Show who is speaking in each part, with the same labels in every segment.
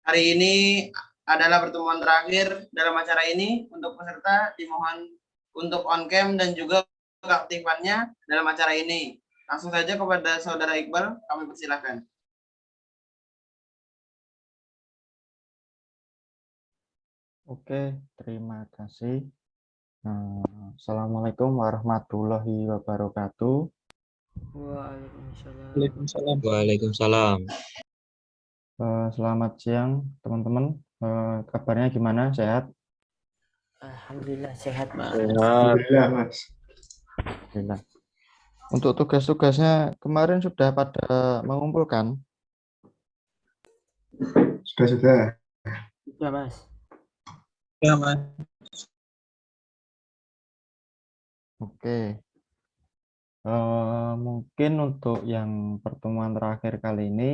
Speaker 1: Hari ini adalah pertemuan terakhir dalam acara ini. Untuk peserta dimohon untuk on cam dan juga keaktifannya dalam acara ini. Langsung saja kepada Saudara Iqbal, kami persilahkan.
Speaker 2: Oke, terima kasih. Assalamualaikum warahmatullahi wabarakatuh.
Speaker 3: Waalaikumsalam.
Speaker 4: Waalaikumsalam.
Speaker 2: Selamat siang, teman-teman. Kabarnya gimana? Sehat?
Speaker 3: Alhamdulillah sehat, Mas.
Speaker 1: Alhamdulillah, Mas.
Speaker 2: Alhamdulillah. Untuk tugas-tugasnya kemarin sudah pada mengumpulkan?
Speaker 1: Sudah.
Speaker 3: Ya, Mas.
Speaker 4: Ya, Mas.
Speaker 2: Oke. Mungkin untuk yang pertemuan terakhir kali ini,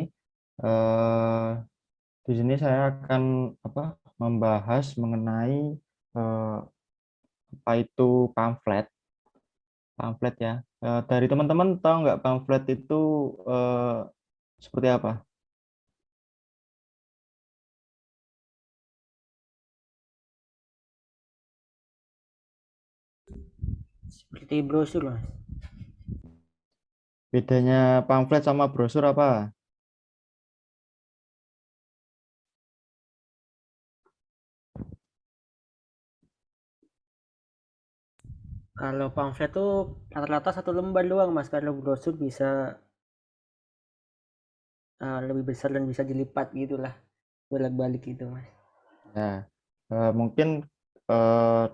Speaker 2: di sini saya akan membahas mengenai apa itu pamflet. Pamflet ya. Dari teman-teman tahu nggak pamflet itu seperti apa?
Speaker 3: Seperti brosur, Mas.
Speaker 2: Bedanya pamflet sama brosur apa?
Speaker 3: Kalau pamflet tuh rata-rata satu lembar doang, Mas. Kalau brosur bisa lebih besar dan bisa dilipat gitulah. Bolak-balik gitu, Mas.
Speaker 2: Ya, mungkin eh,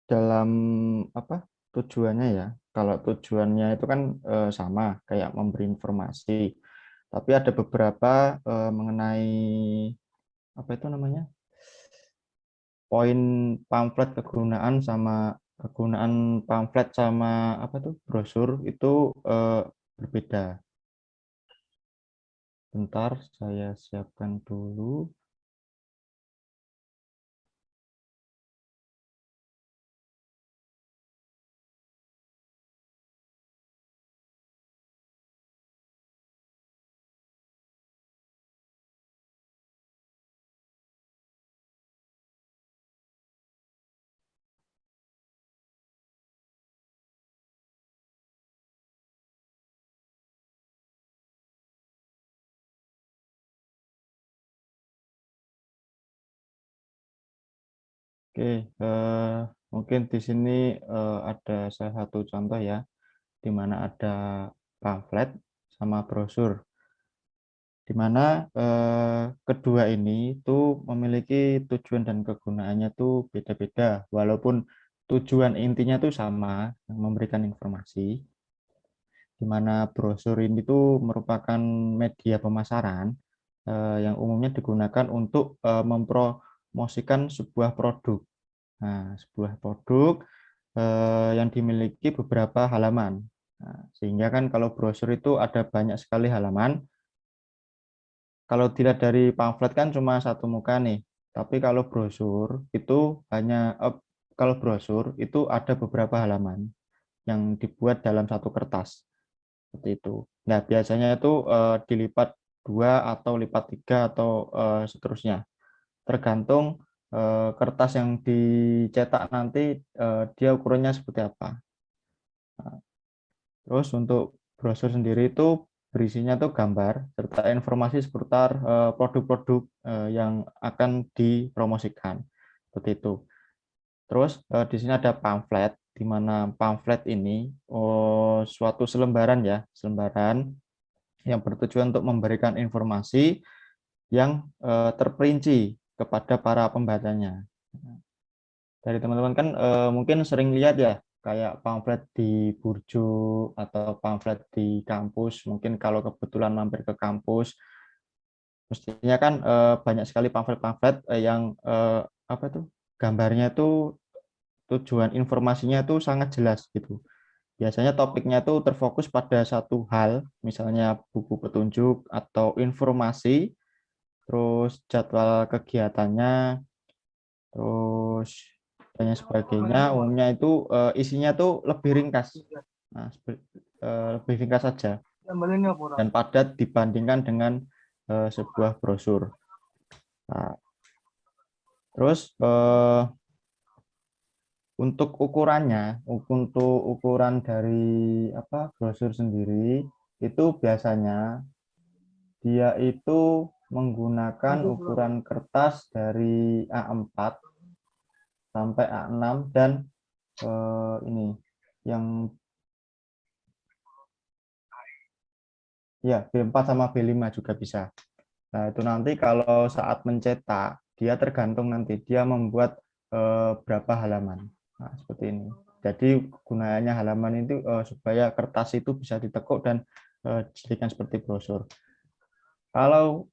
Speaker 2: dalam apa tujuannya ya. Kalau tujuannya itu kan sama kayak memberi informasi, tapi ada beberapa mengenai apa itu namanya poin pamflet kegunaan pamflet sama apa tuh brosur itu berbeda. Bentar, saya siapkan dulu. Oke, mungkin di sini ada salah satu contoh ya, di mana ada pamflet sama brosur, di mana kedua ini tuh memiliki tujuan dan kegunaannya tuh beda-beda, walaupun tujuan intinya tuh sama, memberikan informasi, di mana brosur ini tuh merupakan media pemasaran yang umumnya digunakan untuk mempromosikan sebuah produk. Nah, sebuah produk yang dimiliki beberapa halaman. Nah, sehingga kan kalau brosur itu ada banyak sekali halaman. Kalau dilihat dari pamflet kan cuma satu muka nih. Tapi kalau brosur itu kalau brosur itu ada beberapa halaman yang dibuat dalam satu kertas. Seperti itu. Nah, biasanya itu dilipat dua atau lipat tiga atau seterusnya. Tergantung kertas yang dicetak nanti dia ukurannya seperti apa. Nah, terus untuk brosur sendiri itu berisinya tuh gambar serta informasi seputar produk-produk yang akan dipromosikan. Seperti itu. Terus di sini ada pamflet, di mana pamflet ini suatu selembaran ya, selembaran yang bertujuan untuk memberikan informasi yang terperinci kepada para pembacanya. Dari teman-teman kan mungkin sering lihat ya, kayak pamflet di burjo atau pamflet di kampus. Mungkin kalau kebetulan mampir ke kampus, mestinya kan banyak sekali pamflet-pamflet yang apa tuh gambarnya tuh tujuan informasinya tuh sangat jelas gitu. Biasanya topiknya tuh terfokus pada satu hal, misalnya buku petunjuk atau informasi, terus jadwal kegiatannya, terus dan sebagainya. Umumnya itu isinya tuh lebih ringkas. Nah, lebih ringkas saja dan padat dibandingkan dengan sebuah brosur. Nah, terus untuk untuk ukuran dari brosur sendiri itu biasanya dia itu menggunakan ukuran kertas dari A4 sampai A6 dan ini yang ya B4 sama B5 juga bisa. Nah, itu nanti kalau saat mencetak dia tergantung nanti dia membuat berapa halaman. Nah, seperti ini. Jadi gunanya halaman itu supaya kertas itu bisa ditekuk dan dijadikan seperti brosur. Kalau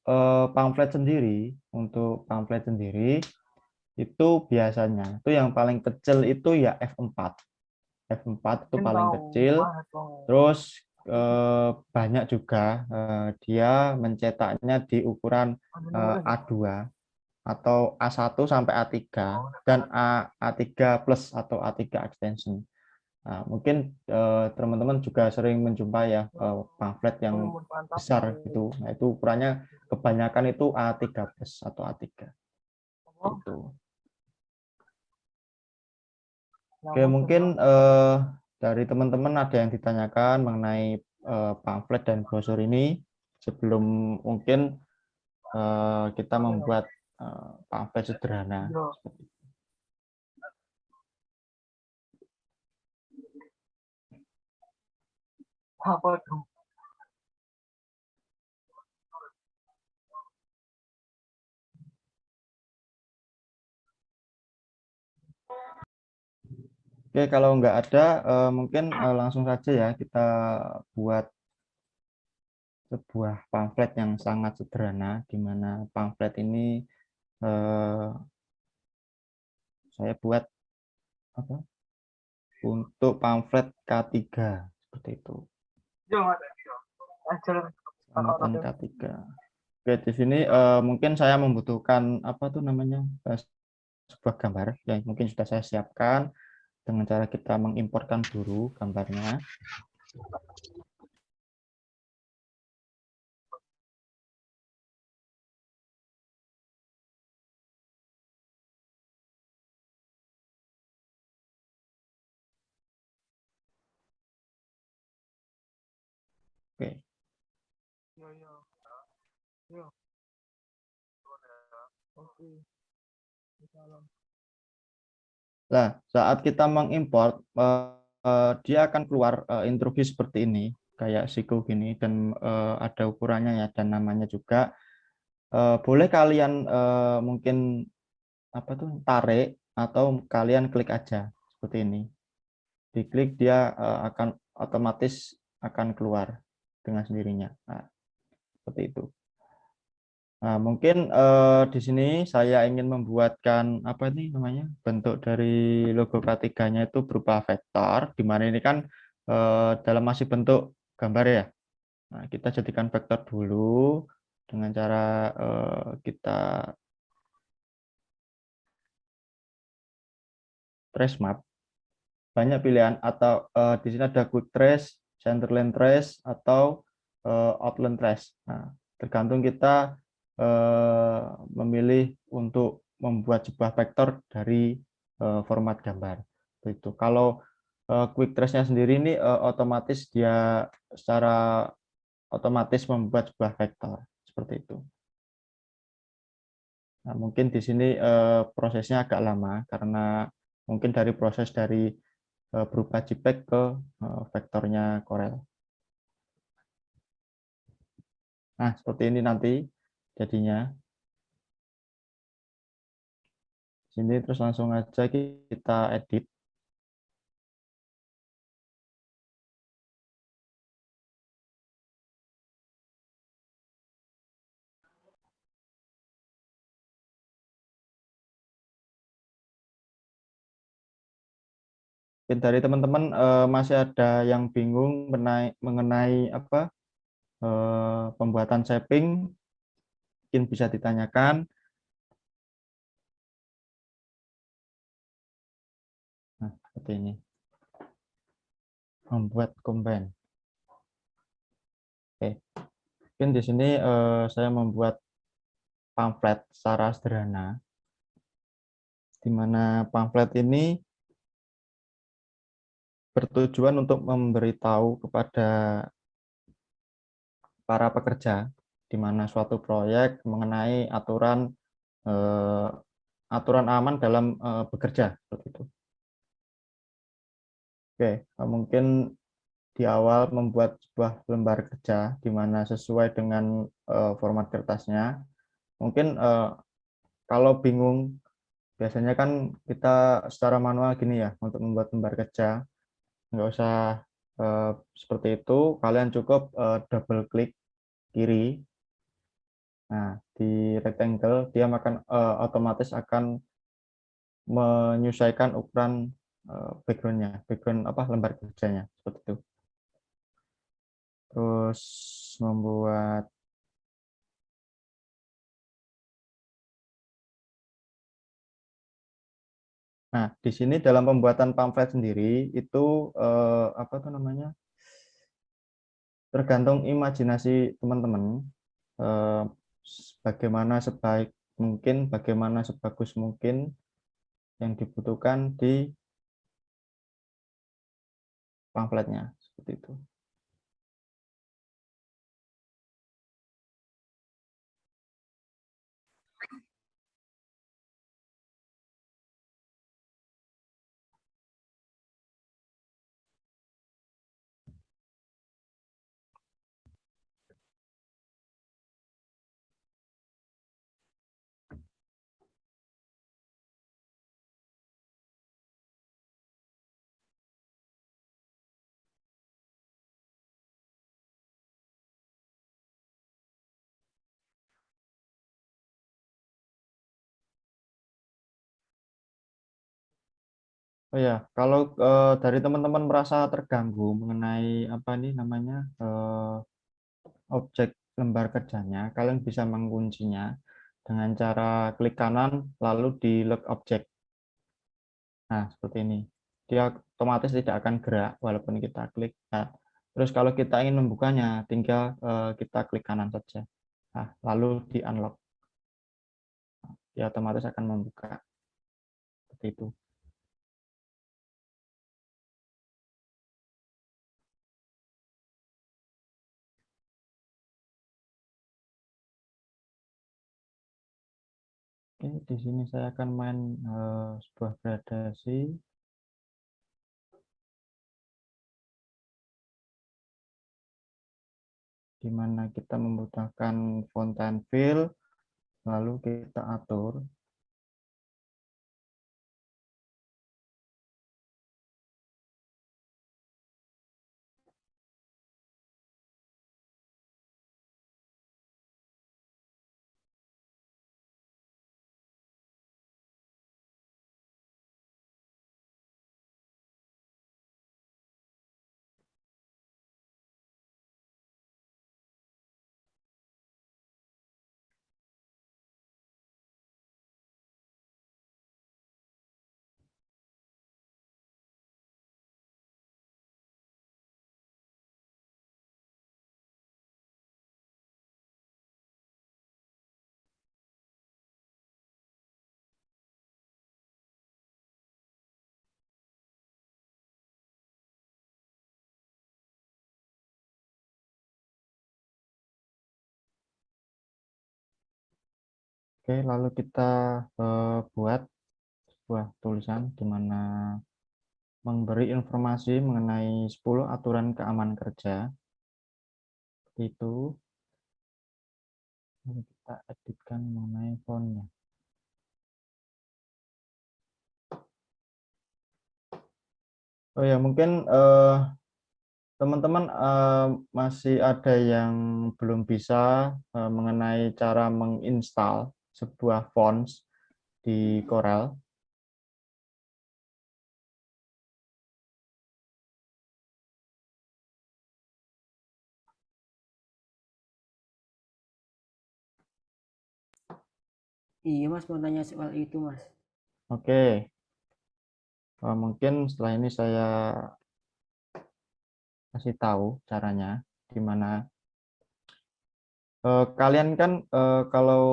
Speaker 2: untuk pamflet sendiri itu biasanya itu yang paling kecil itu ya F4. F4 itu paling kecil. Terus banyak juga dia mencetaknya di ukuran A2 atau A1 sampai A3 dan A3 plus atau A3 extension. Nah, mungkin teman-teman juga sering menjumpai ya pamflet yang besar gitu. Nah, itu ukurannya kebanyakan itu A3 plus atau A3. Itu. Oke, mungkin dari teman-teman ada yang ditanyakan mengenai pamflet dan brosur ini sebelum mungkin kita membuat pamflet sederhana.
Speaker 5: Apa tuh?
Speaker 2: Oke, kalau nggak ada, mungkin langsung saja ya kita buat sebuah pamflet yang sangat sederhana, di mana pamflet ini saya buat untuk pamflet K3 seperti itu. Amatan K3. Oke, di sini mungkin saya membutuhkan sebuah gambar yang mungkin sudah saya siapkan dengan cara kita mengimportkan dulu gambarnya. Oke. Nah, saat kita mengimport, dia akan keluar instruksi seperti ini, kayak siku gini, dan ada ukurannya ya, dan namanya juga. Boleh kalian mungkin tarik atau kalian klik aja seperti ini. Diklik dia akan otomatis akan keluar dengan sendirinya. Nah, seperti itu. Nah, mungkin di sini saya ingin membuatkan bentuk dari logo K3-nya itu berupa vektor, di mana ini kan dalam masih bentuk gambar ya. Nah, kita jadikan vektor dulu dengan cara kita trace map. Banyak pilihan atau di sini ada quick trace, centerline trace atau outline trace. Nah, tergantung kita memilih untuk membuat sebuah vektor dari format gambar. Itu kalau quick trace-nya sendiri ini otomatis dia secara otomatis membuat sebuah vektor seperti itu. Nah, mungkin di sini prosesnya agak lama karena mungkin dari proses dari berupa JPEG ke vektornya Corel. Nah, seperti ini nanti jadinya. Sini terus langsung aja kita edit. Mungkin dari teman-teman masih ada yang bingung mengenai pembuatan shaping, mungkin bisa ditanyakan. Nah, seperti ini. Membuat combine. Oke. Mungkin di sini saya membuat pamflet secara sederhana, di mana pamflet ini bertujuan untuk memberitahu kepada para pekerja di mana suatu proyek mengenai aturan aman dalam bekerja seperti itu. Oke, mungkin di awal membuat sebuah lembar kerja di mana sesuai dengan format kertasnya. Mungkin kalau bingung, biasanya kan kita secara manual gini ya untuk membuat lembar kerja. Nggak usah seperti itu, kalian cukup double klik kiri. Nah, di rectangle dia akan otomatis akan menyesuaikan ukuran background apa lembar kerjanya seperti itu. Terus membuat Nah, di sini dalam pembuatan pamflet sendiri itu apa tuh namanya? Tergantung imajinasi teman-teman. Eh, Bagaimana sebaik mungkin, bagaimana sebagus mungkin yang dibutuhkan di pamfletnya seperti itu. Oh ya, kalau dari teman-teman merasa terganggu mengenai apa nih namanya objek lembar kerjanya, kalian bisa menguncinya dengan cara klik kanan lalu di lock object. Nah, seperti ini. Dia otomatis tidak akan gerak walaupun kita klik. Nah, terus kalau kita ingin membukanya, tinggal kita klik kanan saja. Nah, lalu di unlock. Dia otomatis akan membuka. Seperti itu. Oke, di sini saya akan main sebuah gradasi. Di mana kita membutuhkan fontaine fill, lalu kita atur. Oke, lalu kita buat sebuah tulisan di mana memberi informasi mengenai 10 aturan keamanan kerja. Seperti itu. Lalu kita editkan mengenai fontnya. Oh ya, mungkin teman-teman masih ada yang belum bisa mengenai cara menginstal sebuah fonts di Corel.
Speaker 3: Iya mas, mau tanya soal itu mas.
Speaker 2: Oke, mungkin setelah ini saya kasih tahu caranya, di mana Kalian kan kalau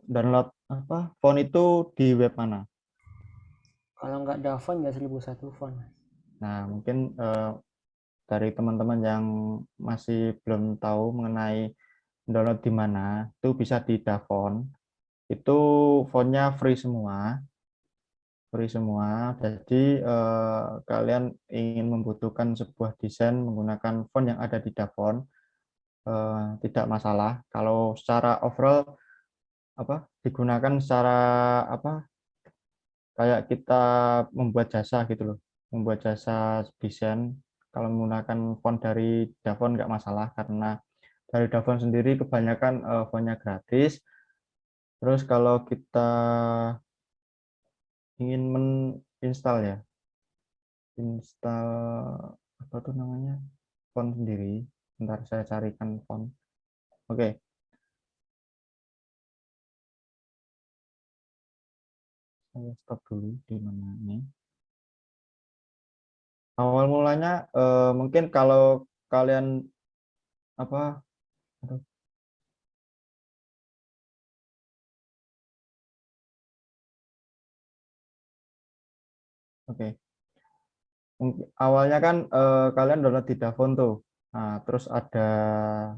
Speaker 2: download font itu di web mana?
Speaker 3: Kalau nggak ada font ya 1001 font.
Speaker 2: Nah, mungkin dari teman-teman yang masih belum tahu mengenai download di mana, itu bisa di Davon. Itu fontnya free semua. Free semua. Jadi kalian ingin membutuhkan sebuah desain menggunakan font yang ada di Davon, tidak masalah. Kalau secara overall digunakan secara kayak kita membuat jasa gitu loh, membuat jasa desain. Kalau menggunakan font dari Davon nggak masalah karena dari Davon sendiri kebanyakan fontnya gratis. Terus kalau kita ingin menginstal ya, install apa tuh namanya, font sendiri. Bentar saya carikan font. Oke, saya stop dulu di mana ini. Awal mulanya mungkin kalau kalian apa aduh, oke. Awalnya kan kalian download di Davon tuh. Nah, terus ada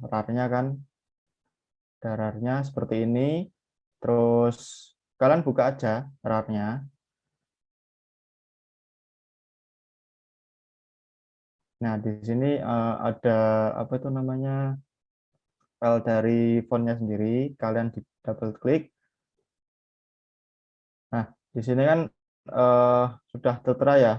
Speaker 2: RAR-nya kan, ada RAR-nya seperti ini. Terus kalian buka aja RAR-nya. Nah, di sini ada apa itu namanya, file dari fontnya sendiri. Kalian di double klik. Nah, di sini kan sudah tertera ya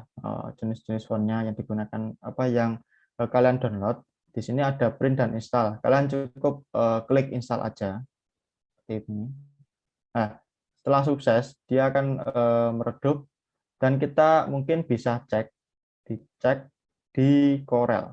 Speaker 2: jenis-jenis fontnya yang digunakan, apa yang kalian download. Di sini ada print dan install. Kalian cukup klik install aja seperti ini. Nah, setelah sukses dia akan meredup dan kita mungkin bisa dicek di Corel.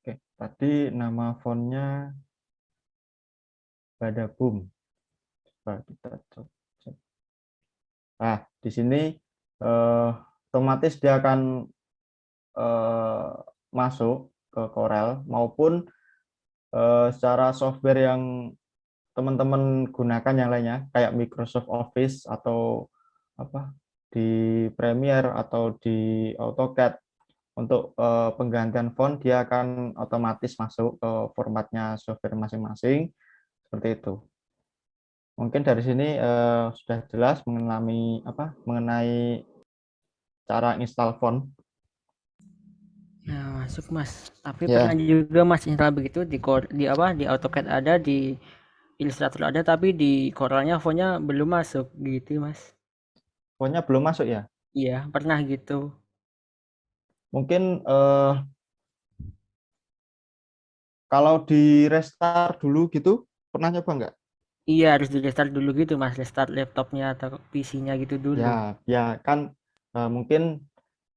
Speaker 2: Oke, tadi nama fontnya Badaboom. Coba kita cek. Nah, di sini otomatis dia akan masuk ke Corel maupun secara software yang teman-teman gunakan yang lainnya kayak Microsoft Office atau apa di Premiere atau di AutoCAD. Untuk penggantian font dia akan otomatis masuk ke formatnya software masing-masing seperti itu. Mungkin dari sini sudah jelas mengenai cara install font.
Speaker 3: Nah, masuk Mas. Tapi
Speaker 2: Ya,
Speaker 3: pernah juga Mas install begitu di AutoCAD ada, di Illustrator ada, tapi di Corelnya fontnya belum masuk gitu Mas.
Speaker 2: fontnya belum masuk ya.
Speaker 3: Iya, pernah gitu.
Speaker 2: Mungkin kalau di restart dulu gitu, pernah nyoba nggak?
Speaker 3: Iya, harus di restart dulu gitu Mas, restart laptopnya atau PC-nya gitu dulu.
Speaker 2: Ya kan mungkin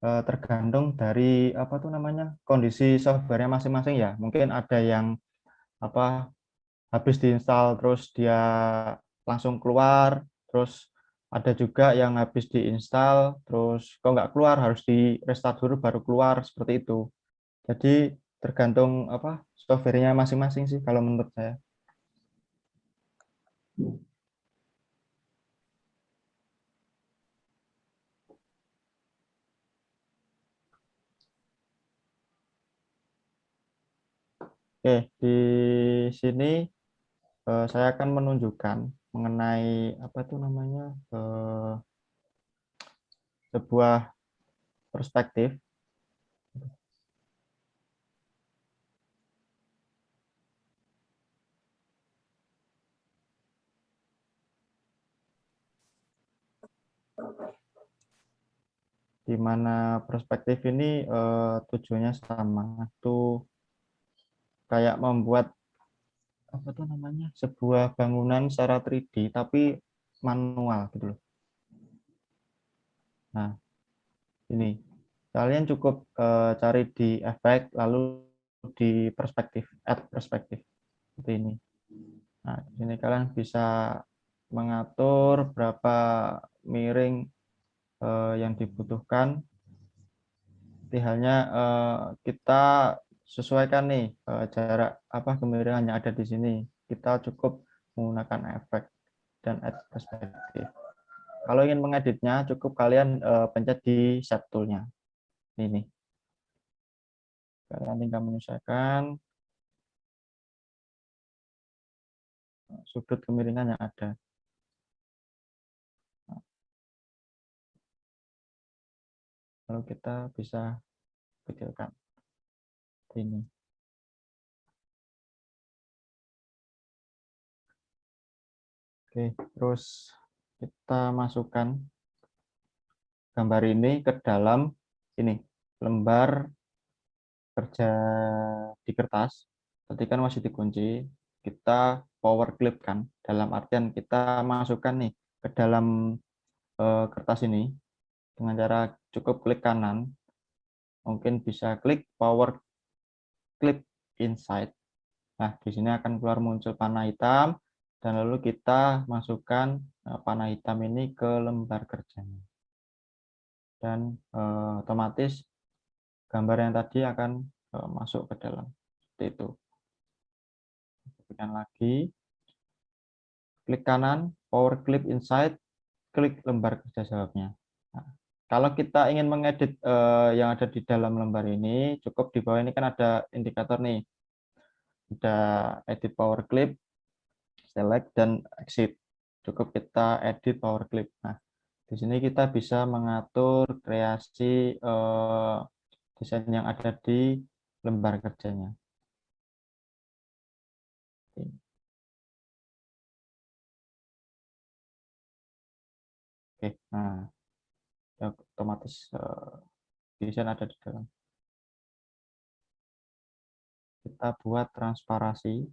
Speaker 2: tergantung dari apa tuh namanya kondisi softwarenya masing-masing ya. Mungkin ada yang apa habis diinstal terus dia langsung keluar, terus ada juga yang habis diinstal terus kok nggak keluar, harus di restart dulu baru keluar seperti itu. Jadi tergantung apa softwarenya masing-masing sih kalau menurut saya. Oke, di sini saya akan menunjukkan mengenai apa itu namanya sebuah perspektif di mana perspektif ini tujuannya sama, tuh kayak membuat apa tuh namanya sebuah bangunan secara 3D tapi manual gitu loh. Nah, ini kalian cukup cari di efek lalu di perspektif, add perspektif seperti ini. Nah, di sini kalian bisa mengatur berapa miring yang dibutuhkan. Jadi hanya kita sesuaikan nih jarak kemiringan yang ada di sini. Kita cukup menggunakan efek dan add perspektif. Kalau ingin mengeditnya, cukup kalian pencet di set tool-nya. Ini. Kalian tinggal menyesuaikan sudut kemiringan yang ada. Lalu kita bisa kecilkan ini. Oke, terus kita masukkan gambar ini ke dalam ini lembar kerja di kertas. Tadi kan masih dikunci, kita power clip kan, dalam artian kita masukkan nih ke dalam kertas ini dengan cara cukup klik kanan, mungkin bisa klik power clip inside. Nah, di sini akan keluar muncul panah hitam, dan lalu kita masukkan panah hitam ini ke lembar kerjanya. Dan otomatis gambar yang tadi akan masuk ke dalam. Seperti itu. Tekan lagi. Klik kanan, power clip inside, klik lembar kerja jawabnya. Nah, kalau kita ingin mengedit yang ada di dalam lembar ini, cukup di bawah ini kan ada indikator nih. Ada edit power clip, select, dan exit. Cukup kita edit power clip. Nah, di sini kita bisa mengatur kreasi desain yang ada di lembar kerjanya. Oke, nah otomatis desain ada di dalam. Kita buat transparasi.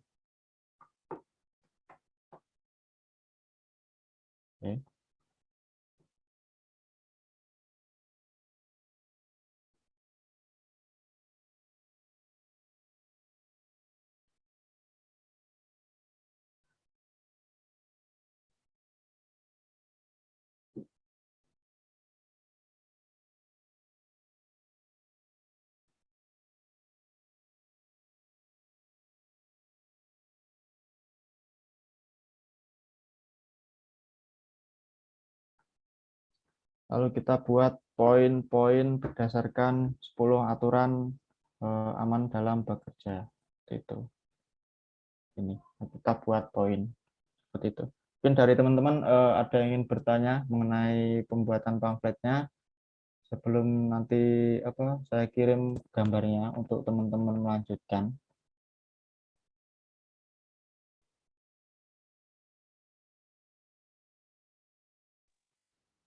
Speaker 2: Oke. Lalu kita buat poin-poin berdasarkan 10 aturan aman dalam bekerja. Seperti itu. Ini kita buat poin seperti itu. Mungkin dari teman-teman ada yang ingin bertanya mengenai pembuatan pamfletnya sebelum nanti saya kirim gambarnya untuk teman-teman melanjutkan.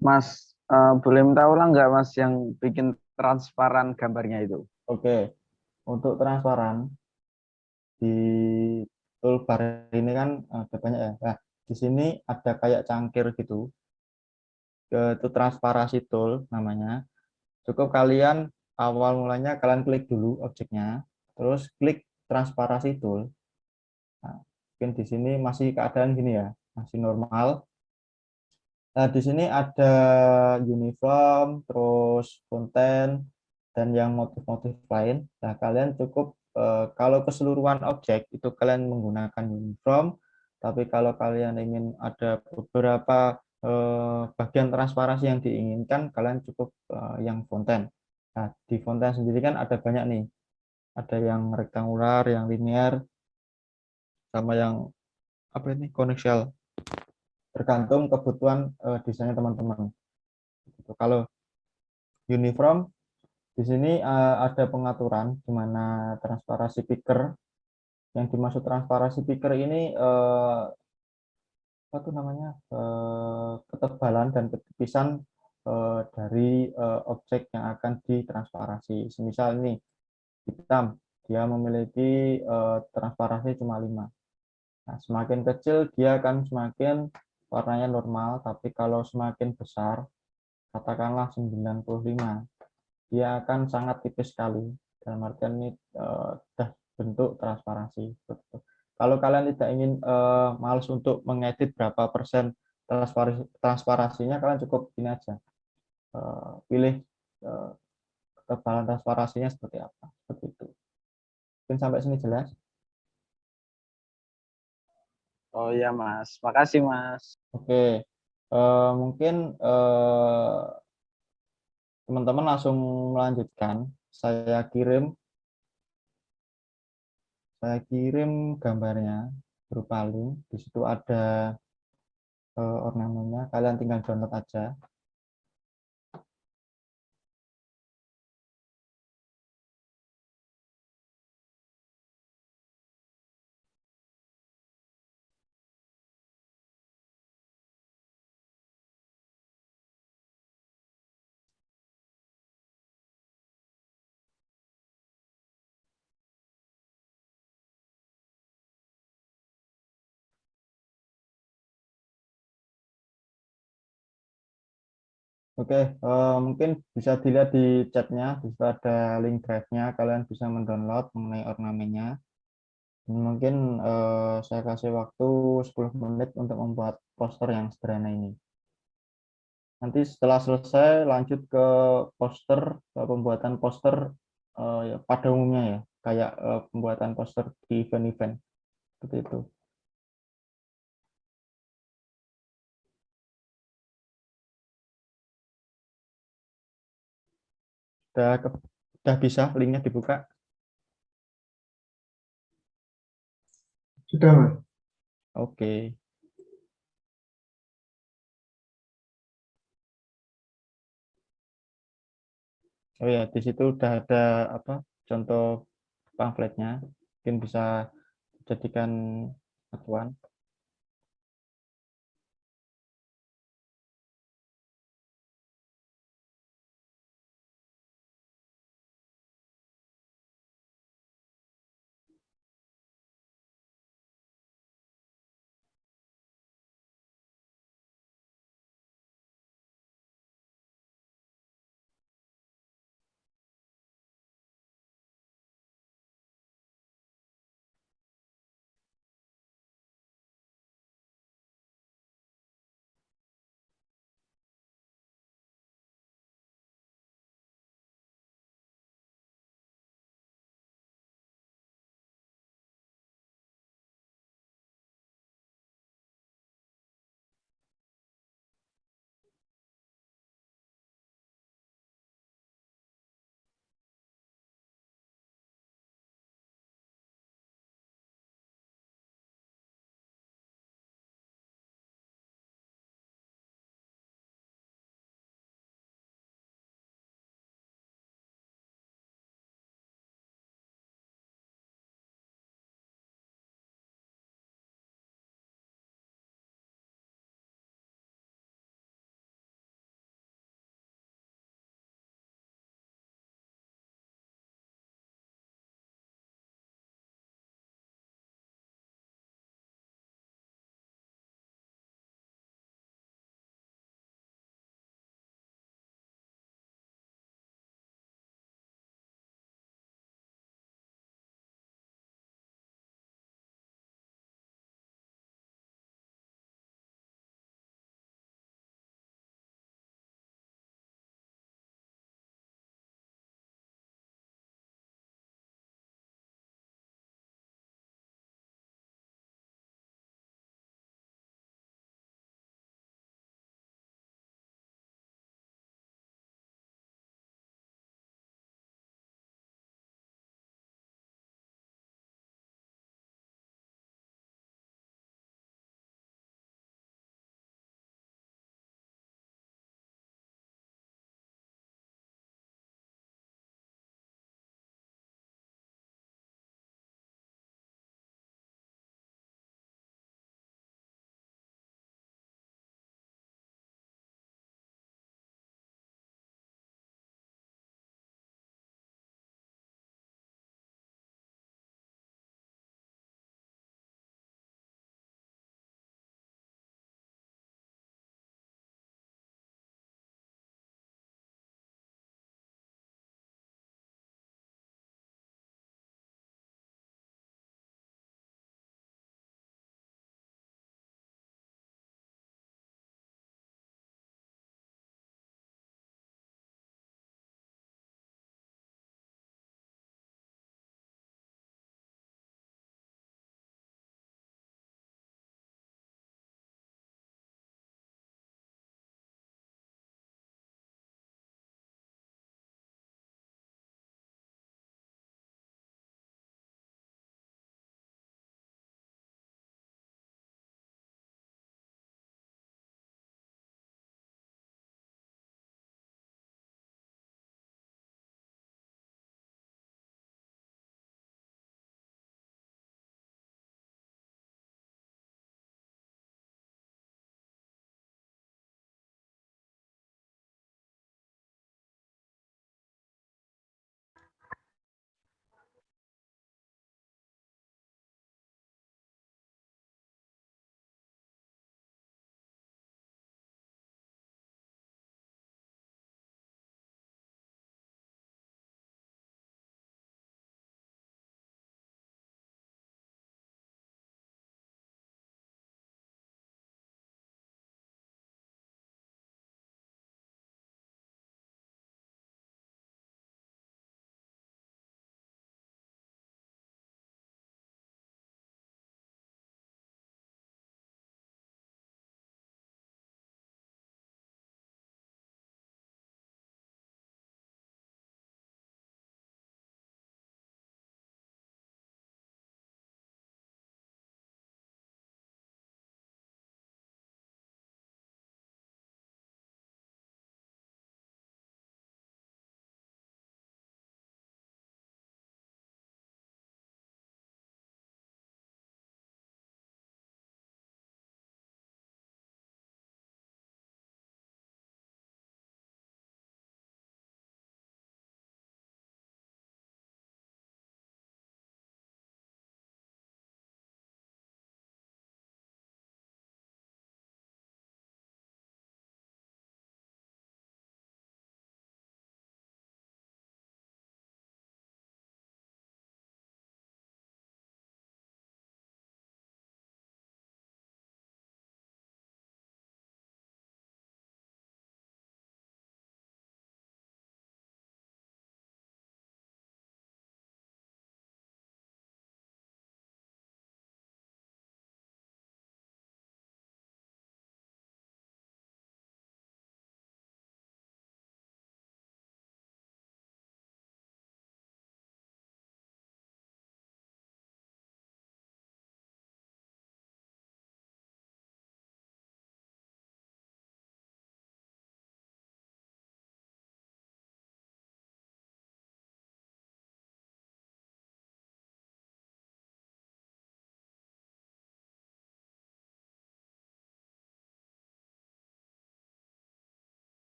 Speaker 6: Mas, boleh minta ulang nggak Mas yang bikin transparan gambarnya itu?
Speaker 2: Oke, untuk transparan di toolbar ini kan ada banyak ya. Nah, di sini ada kayak cangkir gitu. Itu transparansi tool namanya. Cukup kalian awal mulanya kalian klik dulu objeknya, terus klik transparansi tool. Nah, mungkin di sini masih keadaan gini ya, masih normal. Nah, di sini ada uniform, terus konten, dan yang motif-motif lain. Nah, kalian cukup kalau keseluruhan objek itu kalian menggunakan uniform, tapi kalau kalian ingin ada beberapa bagian transparansi yang diinginkan, kalian cukup yang fonten. Nah, di fonten sendiri kan ada banyak nih. Ada yang rektangular, yang linear, sama yang koneksial. Tergantung kebutuhan desainnya teman-teman. Kalau uniform di sini ada pengaturan di mana transparansi picker. Yang dimaksud transparansi picker ini ketebalan dan ketipisan dari objek yang akan ditransparansi. Semisal ini hitam, dia memiliki transparansi cuma 5. Nah, semakin kecil dia akan semakin warnanya normal, tapi kalau semakin besar, katakanlah 95, dia akan sangat tipis sekali. Dalam artian ini sudah bentuk transparansi. Kalau kalian tidak ingin males untuk mengedit berapa persen transparasinya, kalian cukup ini aja. Pilih ketebalan transparasinya seperti apa. Seperti itu. Mungkin sampai sini jelas.
Speaker 6: Oh iya Mas, makasih Mas.
Speaker 2: Oke, mungkin teman-teman langsung melanjutkan. Saya kirim gambarnya berupa link. Di situ ada ornamennya. Kalian tinggal download aja. Oke, mungkin bisa dilihat di chatnya. Di situ ada link drive-nya. Kalian bisa mendownload mengenai ornamennya. Mungkin saya kasih waktu 10 menit untuk membuat poster yang sederhana ini. Nanti setelah selesai lanjut ke poster, ke pembuatan poster ya, pada umumnya ya, kayak pembuatan poster di event-event seperti itu. Udah bisa linknya dibuka.
Speaker 1: Sudah, Mas.
Speaker 2: Oke. Oh ya, di situ udah ada apa contoh pamfletnya, mungkin bisa jadikan acuan.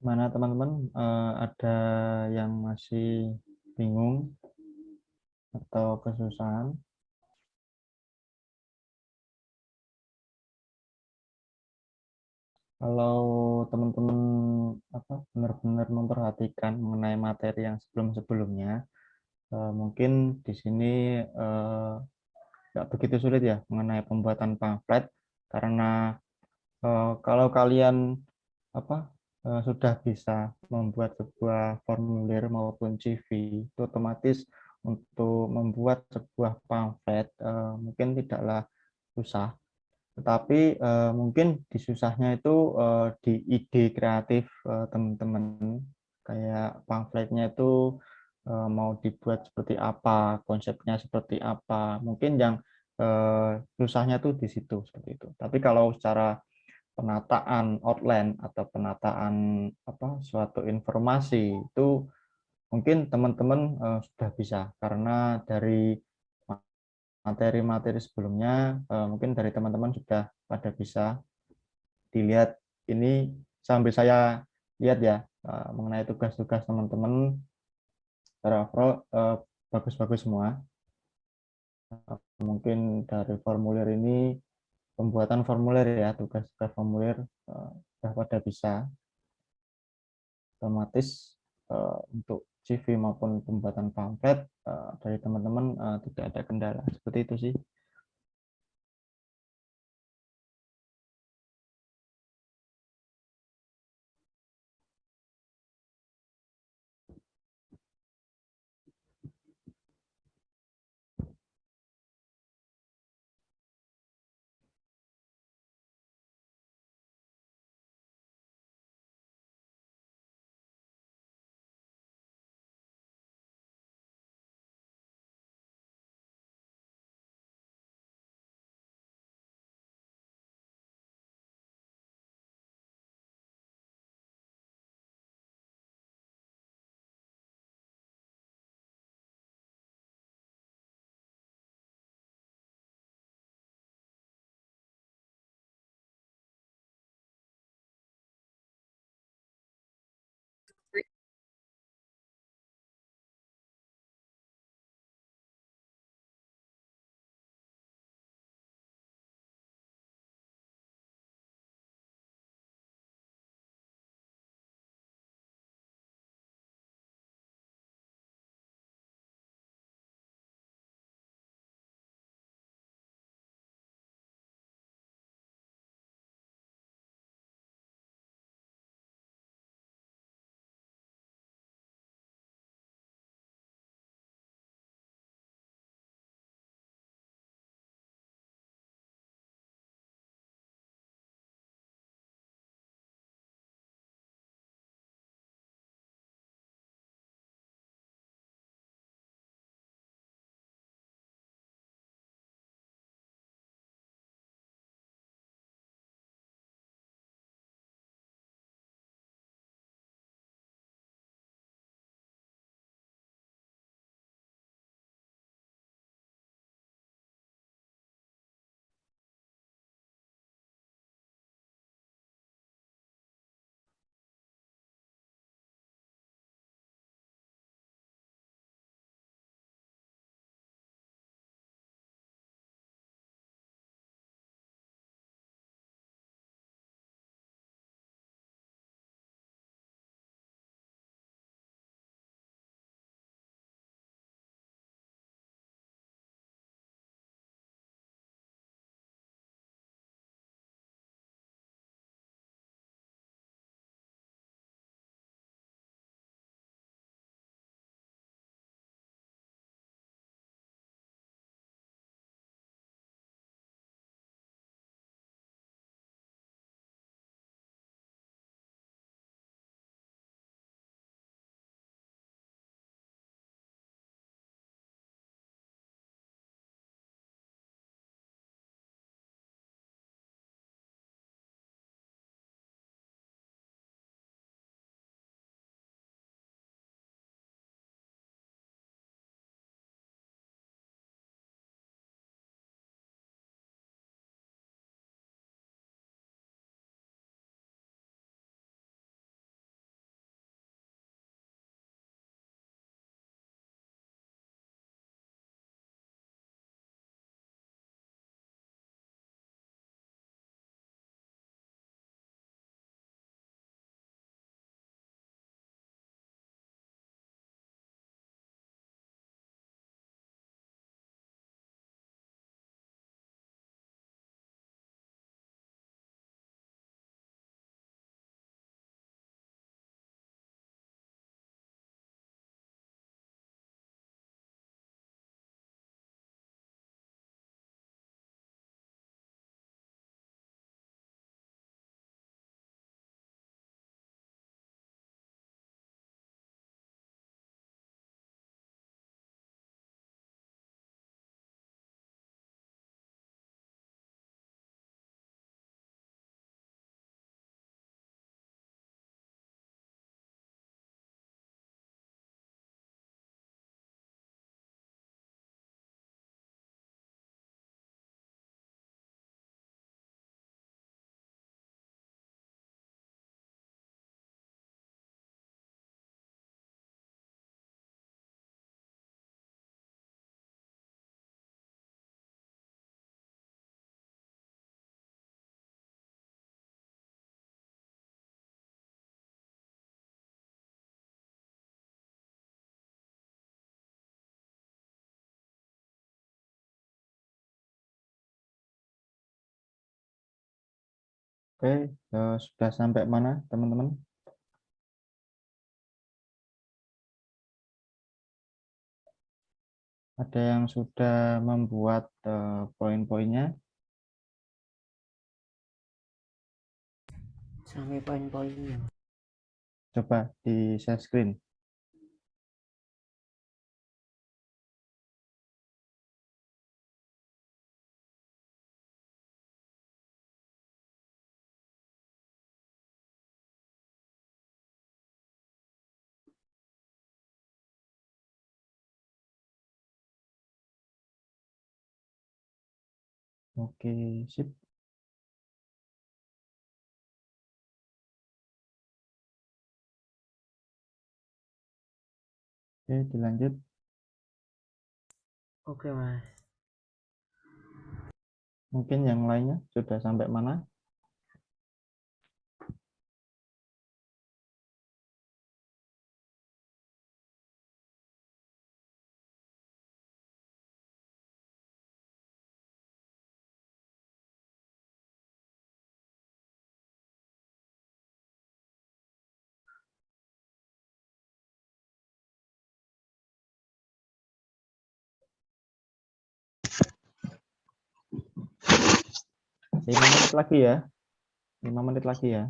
Speaker 2: Mana teman-teman ada yang masih bingung atau kesusahan? Kalau teman-teman benar-benar memperhatikan mengenai materi yang sebelum-sebelumnya, mungkin di sini nggak begitu sulit ya mengenai pembuatan pamflet, karena kalau kalian sudah bisa membuat sebuah formulir maupun CV, itu otomatis untuk membuat sebuah pamflet mungkin tidaklah susah. Tetapi mungkin di susahnya itu di ide kreatif teman-teman, kayak pamfletnya itu mau dibuat seperti apa, konsepnya seperti apa. Mungkin yang susahnya tuh di situ seperti itu. Tapi kalau secara penataan outline atau penataan suatu informasi itu mungkin teman-teman sudah bisa, karena dari materi-materi sebelumnya mungkin dari teman-teman sudah pada bisa dilihat. Ini sambil saya lihat ya mengenai tugas-tugas teman-teman secara overall bagus-bagus semua. Mungkin dari formulir ini, pembuatan formulir ya, tugas-tugas formulir sudah pada bisa otomatis. Untuk CV maupun pembuatan pamflet dari teman-teman tidak ada kendala seperti itu sih. Oke, sudah sampai mana teman-teman? Ada yang sudah membuat poin-poinnya?
Speaker 3: Sampai poin-poinnya.
Speaker 2: Coba di share screen. Oke, sip. Oke, dilanjut.
Speaker 3: Oke, Mas.
Speaker 2: Mungkin yang lainnya sudah sampai mana? Lima menit lagi ya. 5 menit lagi ya.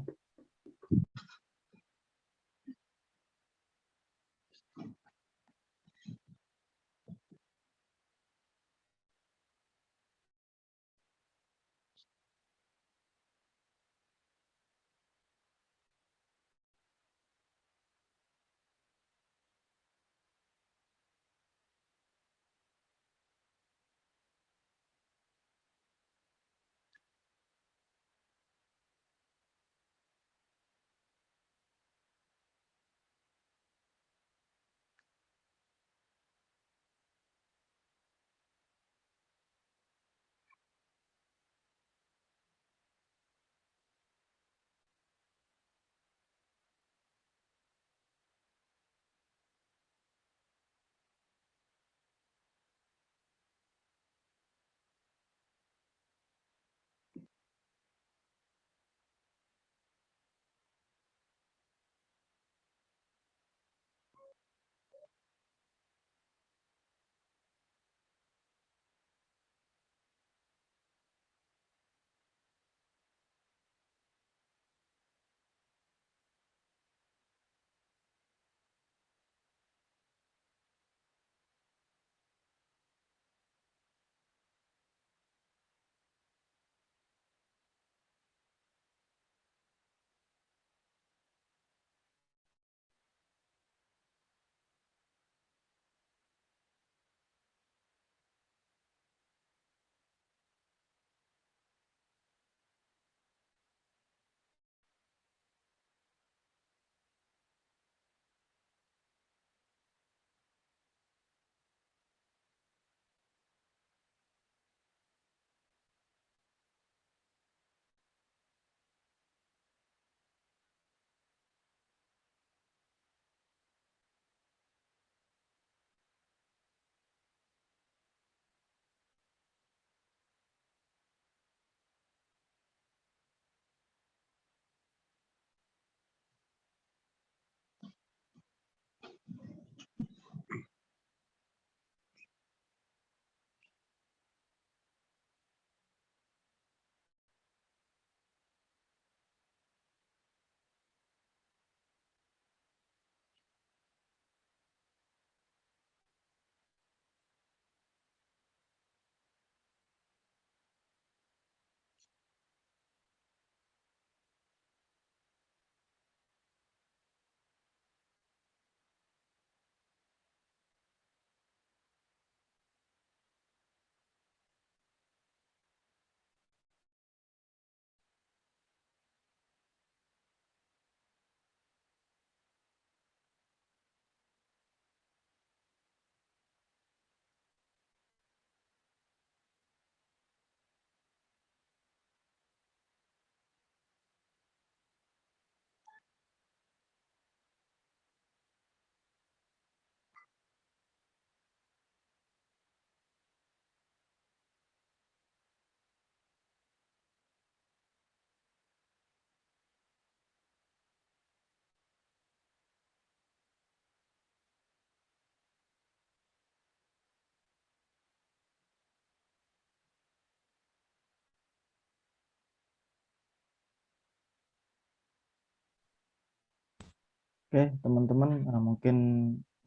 Speaker 2: Oke, teman-teman, mungkin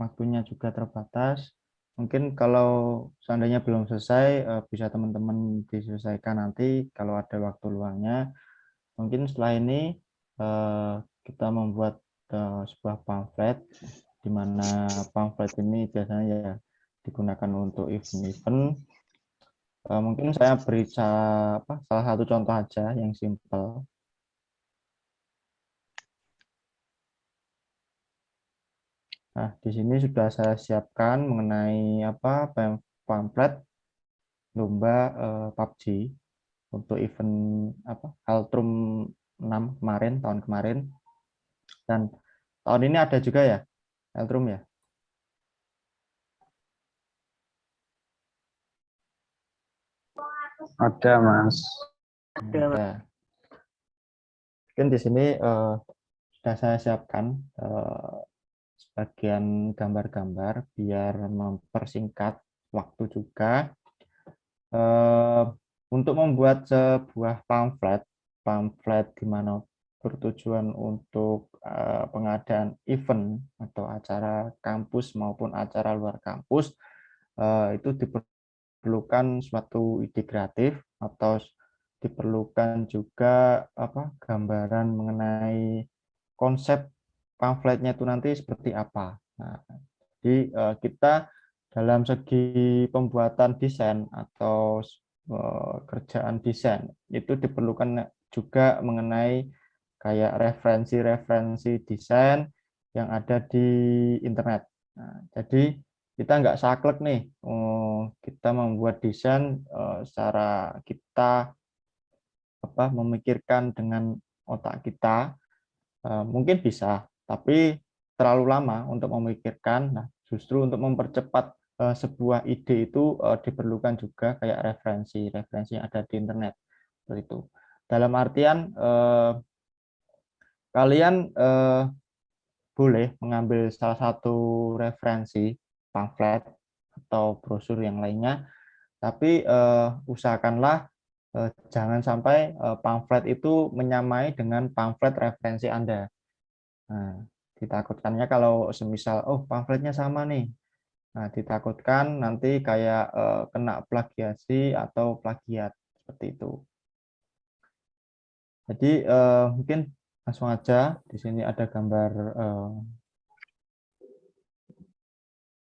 Speaker 2: waktunya juga terbatas. Mungkin kalau seandainya belum selesai, bisa teman-teman diselesaikan nanti kalau ada waktu luangnya. Mungkin setelah ini kita membuat sebuah pamflet, di mana pamflet ini biasanya ya digunakan untuk event-event. Mungkin saya beri salah satu contoh aja yang simpel. Nah, di sini sudah saya siapkan mengenai pamflet lomba PUBG untuk event Altrum 6 kemarin, tahun kemarin, dan tahun ini ada juga ya Altrum ya.
Speaker 6: Ada, Mas.
Speaker 3: Ada, Mas.
Speaker 2: Ada. Mungkin di sini sudah saya siapkan sebagian gambar-gambar biar mempersingkat waktu juga. Untuk membuat sebuah pamflet di mana bertujuan untuk pengadaan event atau acara kampus maupun acara luar kampus, itu diperlukan suatu ide kreatif atau diperlukan juga gambaran mengenai konsep pamfletnya itu nanti seperti apa. Nah, jadi kita dalam segi pembuatan desain atau kerjaan desain itu diperlukan juga mengenai kayak referensi-referensi desain yang ada di internet. Nah, jadi kita nggak saklek nih, kita membuat desain secara kita memikirkan dengan otak kita, mungkin bisa, tapi terlalu lama untuk memikirkan. Nah, justru untuk mempercepat sebuah ide itu diperlukan juga kayak referensi yang ada di internet seperti itu. Dalam artian kalian boleh mengambil salah satu referensi pamflet atau brosur yang lainnya, tapi usahakanlah jangan sampai pamflet itu menyamai dengan pamflet referensi Anda. Nah, ditakutkannya kalau semisal, pamfletnya sama nih. Nah, ditakutkan nanti kayak kena plagiasi atau plagiat seperti itu. Jadi mungkin langsung aja. Di sini ada gambar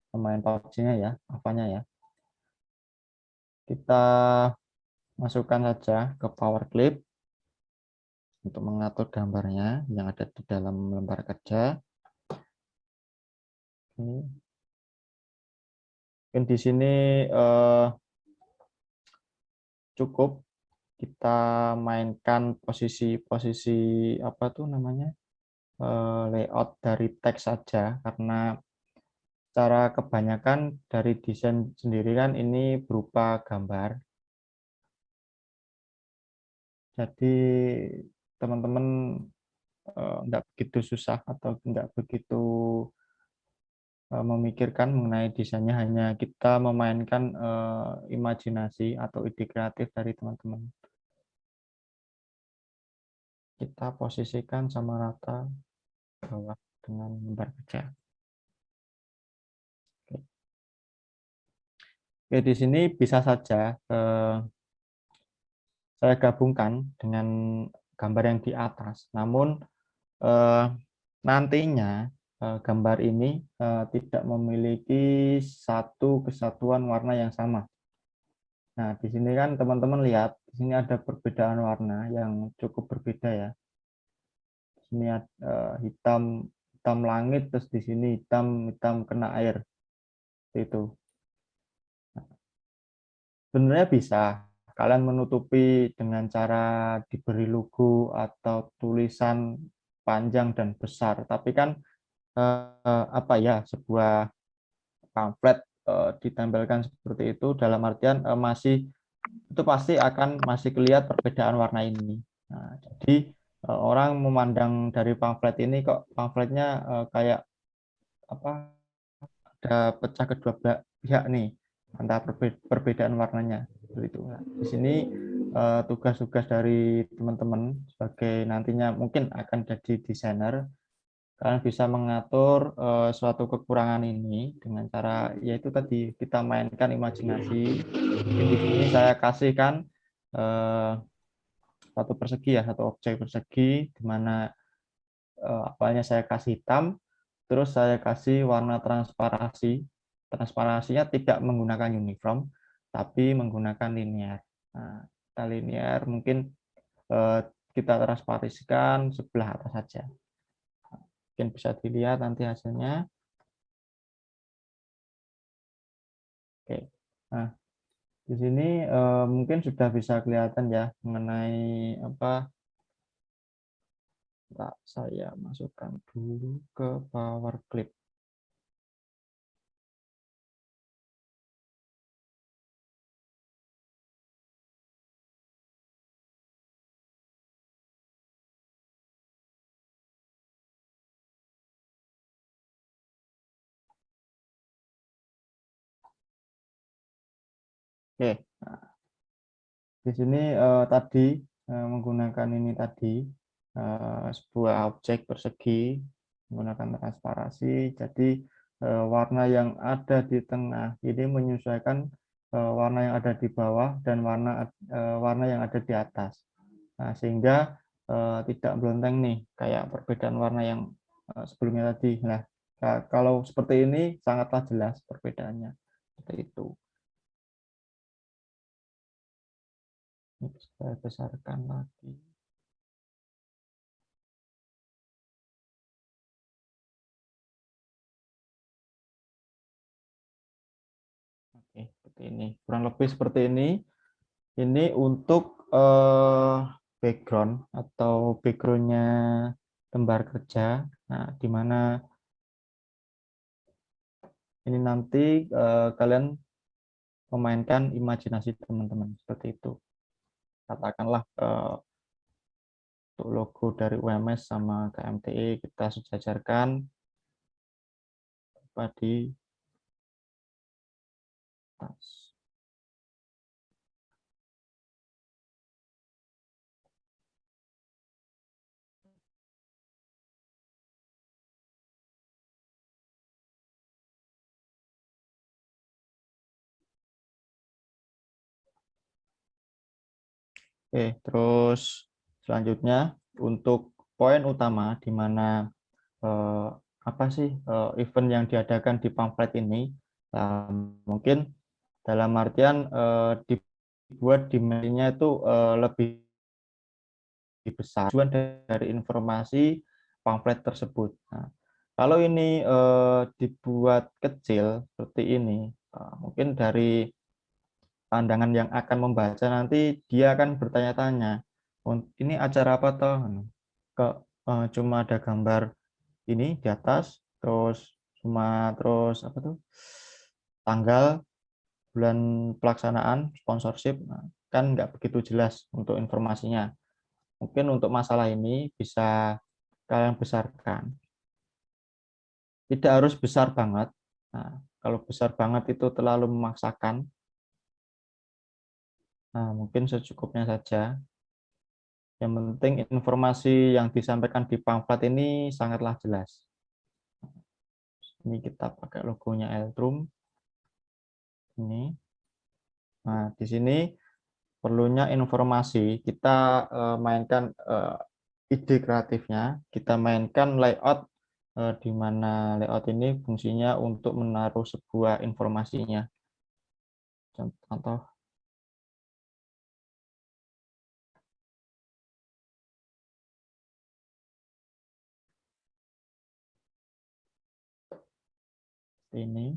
Speaker 2: pemain PUBG-nya ya, apanya ya. Kita masukkan saja ke Power Clip untuk mengatur gambarnya yang ada di dalam lembar kerja. Mungkin di sini cukup kita mainkan posisi-posisi layout dari teks saja, karena secara kebanyakan dari desain sendiri kan ini berupa gambar. Jadi teman-teman nggak begitu susah atau nggak begitu memikirkan mengenai desainnya, hanya kita memainkan imajinasi atau ide kreatif dari teman-teman. Kita posisikan sama rata bawah dengan lembar kerja. Oke, di sini bisa saja saya gabungkan dengan gambar yang di atas, namun nantinya gambar ini tidak memiliki satu kesatuan warna yang sama. Nah, di sini kan teman-teman lihat, di sini ada perbedaan warna yang cukup berbeda ya. Di sini hitam langit, terus di sini hitam kena air. Itu. Sebenarnya bisa kalian menutupi dengan cara diberi logo atau tulisan panjang dan besar, tapi kan sebuah pamflet ditempelkan seperti itu dalam artian itu pasti akan masih kelihatan perbedaan warna ini. Nah, jadi orang memandang dari pamflet ini kok pamfletnya kayak ada pecah kedua pihak nih antara perbedaan warnanya seperti itu. Nah, di sini tugas-tugas dari teman-teman sebagai nantinya mungkin akan jadi desainer Kalian bisa mengatur suatu kekurangan ini dengan cara yaitu tadi kita mainkan imajinasi. Di sini saya kasihkan satu persegi ya, satu objek persegi di mana awalnya saya kasih hitam, terus saya kasih warna transparansi. Transparansinya tidak menggunakan uniform, tapi menggunakan linear. Nah, kita linear mungkin kita transparansikan sebelah atas saja. Mungkin bisa dilihat nanti hasilnya. Oke. Nah, di sini mungkin sudah bisa kelihatan ya mengenai apa. Saya masukkan dulu ke Power Clip. Oke, nah, di sini tadi menggunakan ini tadi sebuah objek persegi menggunakan transparansi. Jadi warna yang ada di tengah ini menyesuaikan warna yang ada di bawah dan warna yang ada di atas. Nah, sehingga tidak belonteng nih kayak perbedaan warna yang sebelumnya tadi. Nah, kalau seperti ini sangatlah jelas perbedaannya. Seperti itu. Ini saya besarkan lagi. Oke, seperti ini. Kurang lebih seperti ini. Ini untuk background atau backgroundnya lembar kerja. Nah, di mana ini nanti kalian memainkan imajinasi teman-teman seperti itu. Katakanlah untuk logo dari UMS sama KMTI kita sejajarkan di atas. Oke, terus selanjutnya untuk poin utama di mana apa sih event yang diadakan di pamflet ini. Nah, mungkin dalam artian dibuat dimensinya itu lebih besar tujuan dari informasi pamflet tersebut. Nah, kalau ini dibuat kecil seperti ini, mungkin dari pandangan yang akan membaca nanti dia akan bertanya-tanya, ini acara apa toh? Kok cuma ada gambar ini di atas, terus terus apa tuh tanggal, bulan pelaksanaan, sponsorship, nah, kan nggak begitu jelas untuk informasinya. Mungkin untuk masalah ini bisa kalian besarkan. Tidak harus besar banget. Nah, kalau besar banget itu terlalu memaksakan. Nah, mungkin secukupnya saja. Yang penting informasi yang disampaikan di pamflet ini sangatlah jelas. Ini kita pakai logonya Eltrum. Ini. Nah, di sini perlunya informasi. Kita mainkan ide kreatifnya. Kita mainkan layout, di mana layout ini fungsinya untuk menaruh sebuah informasinya. Contoh. Ini.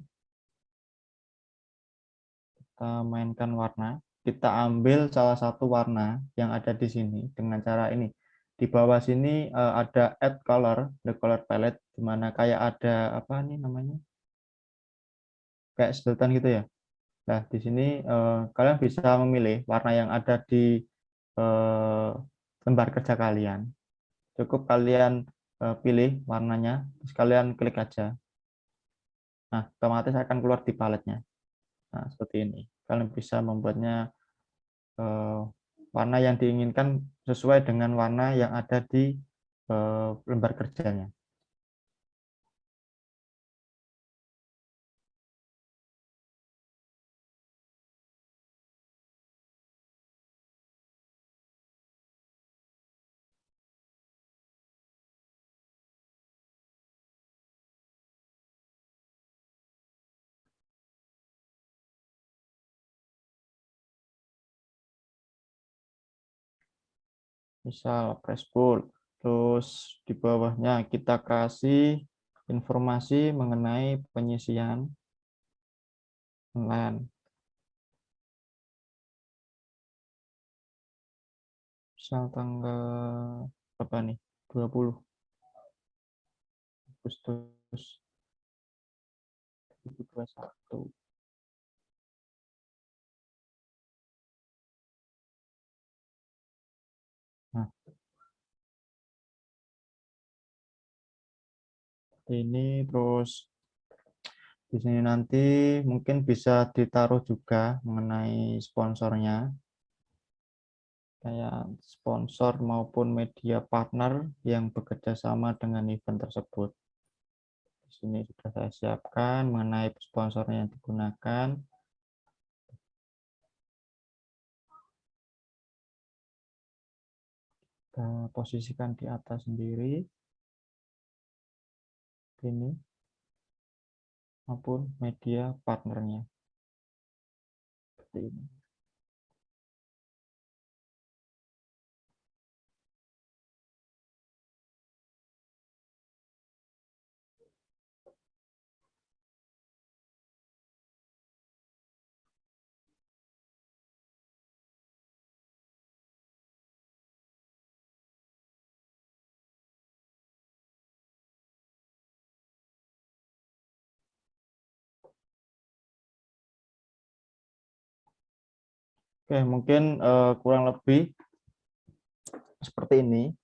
Speaker 2: Kita mainkan warna, kita ambil salah satu warna yang ada di sini dengan cara ini. Di bawah sini ada add color, the color palette, di mana kayak ada apa nih namanya, kayak sedotan gitu ya. Nah, di sini kalian bisa memilih warna yang ada di lembar kerja kalian. Cukup kalian pilih warnanya, terus kalian klik aja. Nah, otomatis akan keluar di paletnya. Nah, seperti ini. Kalian bisa membuatnya warna yang diinginkan sesuai dengan warna yang ada di lembar kerjanya. misal press bold. Terus di bawahnya kita kasih informasi mengenai penyisian online. Misal tanggal berapa nih? 20 Agustus 2021. Nah, ini terus di sini nanti mungkin bisa ditaruh juga mengenai sponsornya, kayak sponsor maupun media partner yang bekerja sama dengan event tersebut. Di sini sudah saya siapkan mengenai sponsornya yang digunakan. Kita posisikan di atas sendiri, ini maupun media partnernya seperti ini. Oke, mungkin kurang lebih seperti ini.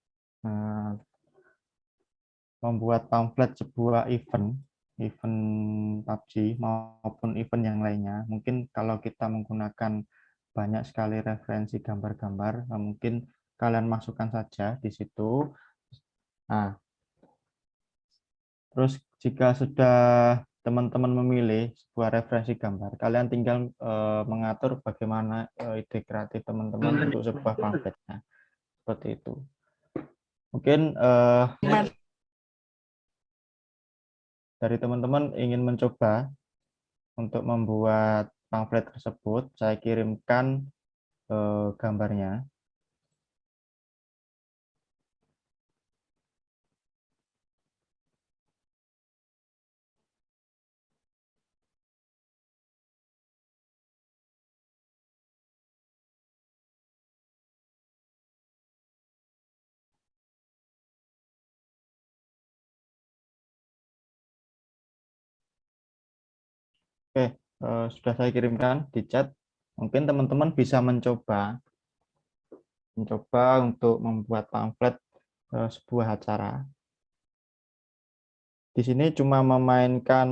Speaker 2: Membuat pamflet sebuah event PUBG maupun event yang lainnya. Mungkin kalau kita menggunakan banyak sekali referensi gambar-gambar, mungkin kalian masukkan saja di situ. Nah, terus jika sudah teman-teman memilih sebuah referensi gambar, kalian tinggal mengatur bagaimana ide kreatif teman-teman untuk sebuah pamfletnya. Seperti itu. Mungkin dari teman-teman ingin mencoba untuk membuat pamflet tersebut, saya kirimkan gambarnya. Oke, sudah saya kirimkan di chat. Mungkin teman-teman bisa mencoba untuk membuat pamflet sebuah acara. Di sini cuma memainkan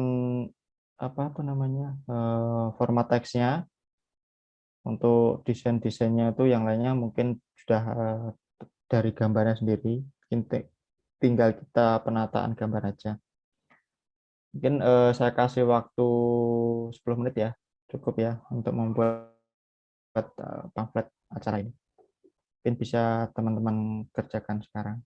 Speaker 2: format teksnya. Untuk desain-desainnya itu yang lainnya mungkin sudah dari gambarnya sendiri. Tinggal kita penataan gambar aja. Mungkin saya kasih waktu 10 menit ya, cukup ya untuk membuat pamflet acara ini. Mungkin bisa teman-teman kerjakan sekarang.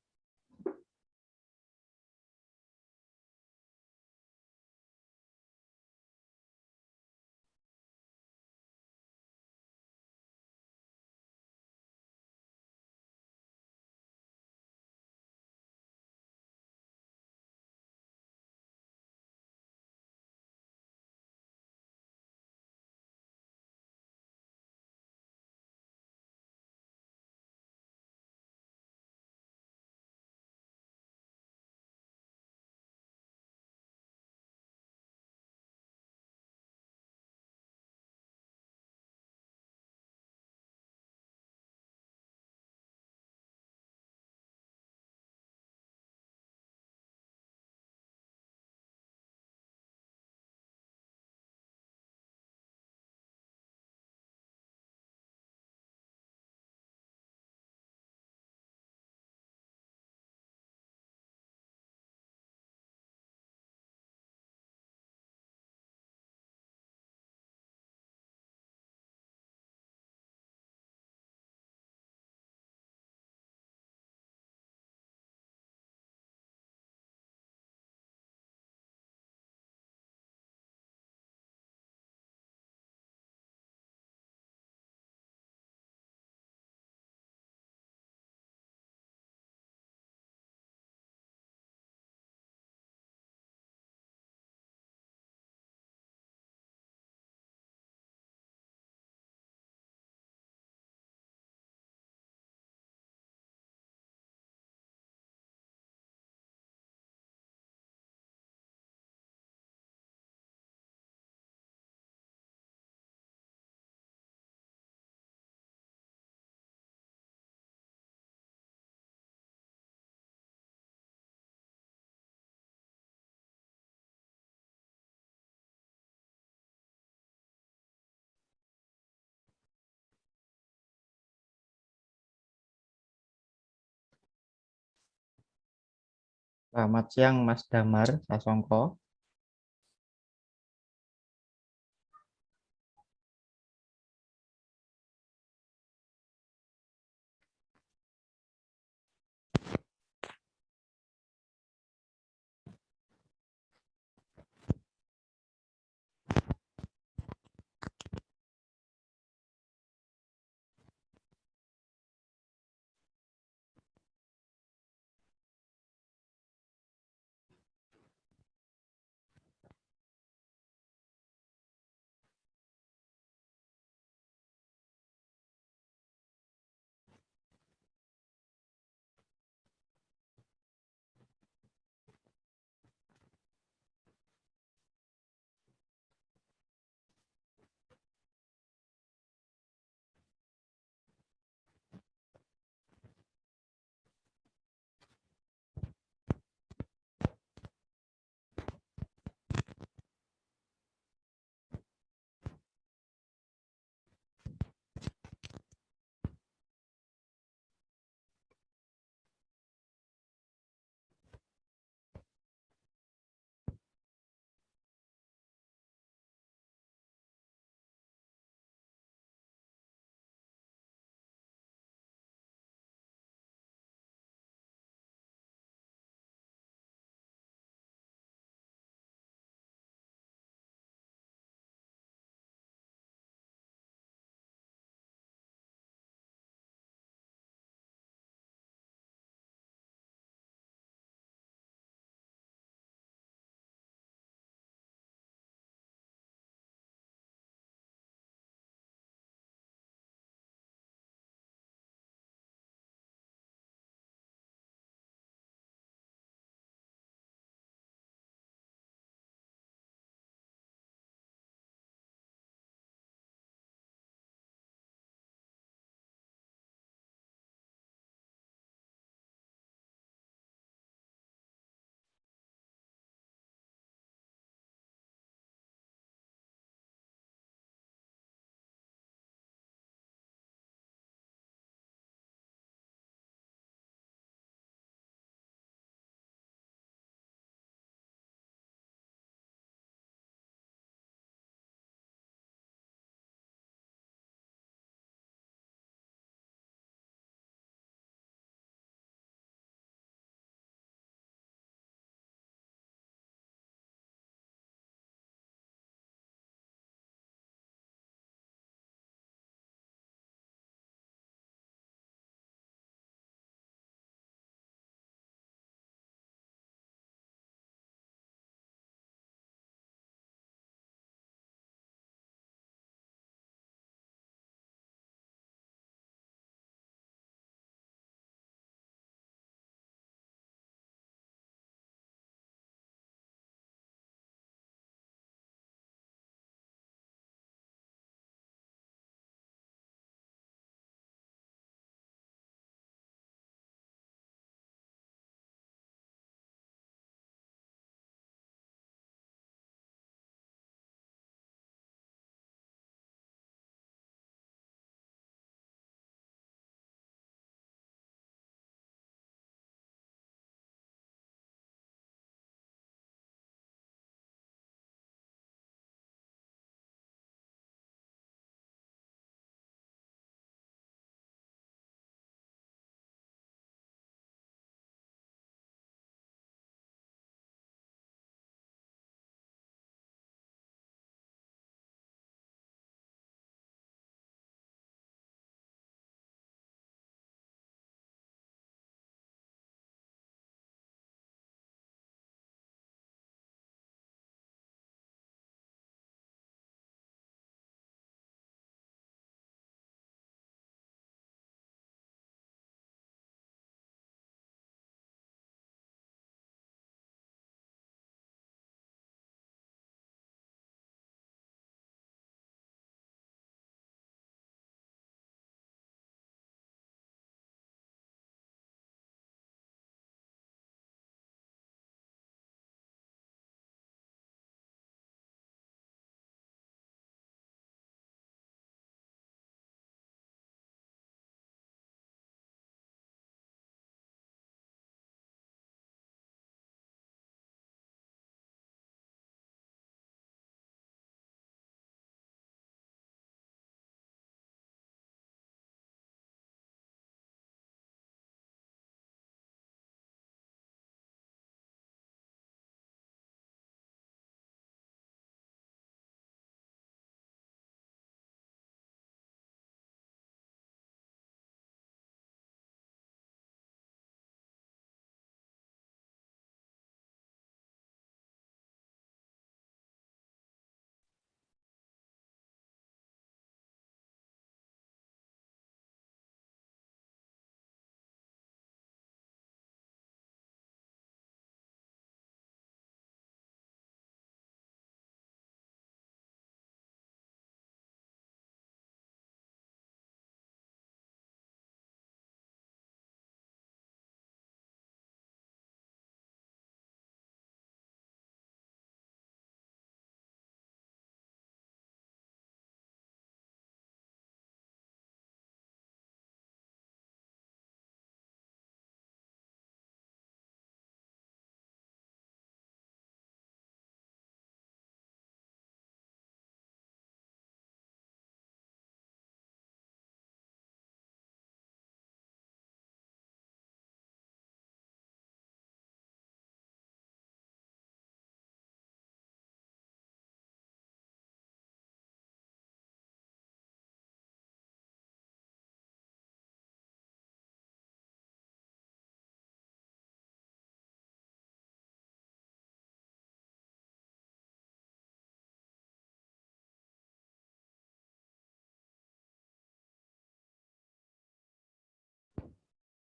Speaker 2: Selamat siang Mas Damar Sasongko.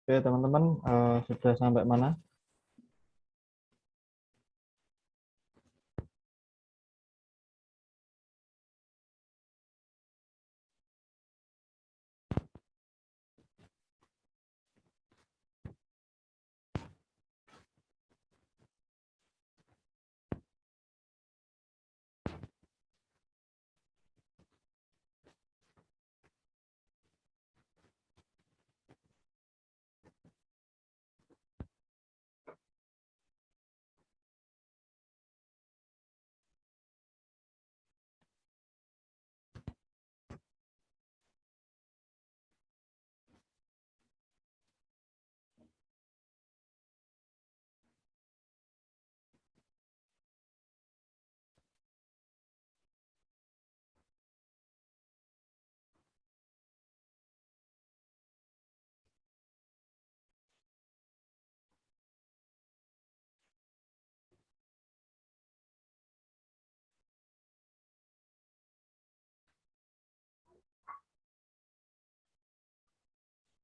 Speaker 2: Oke, teman-teman, sudah sampai mana?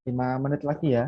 Speaker 2: Lima menit lagi ya.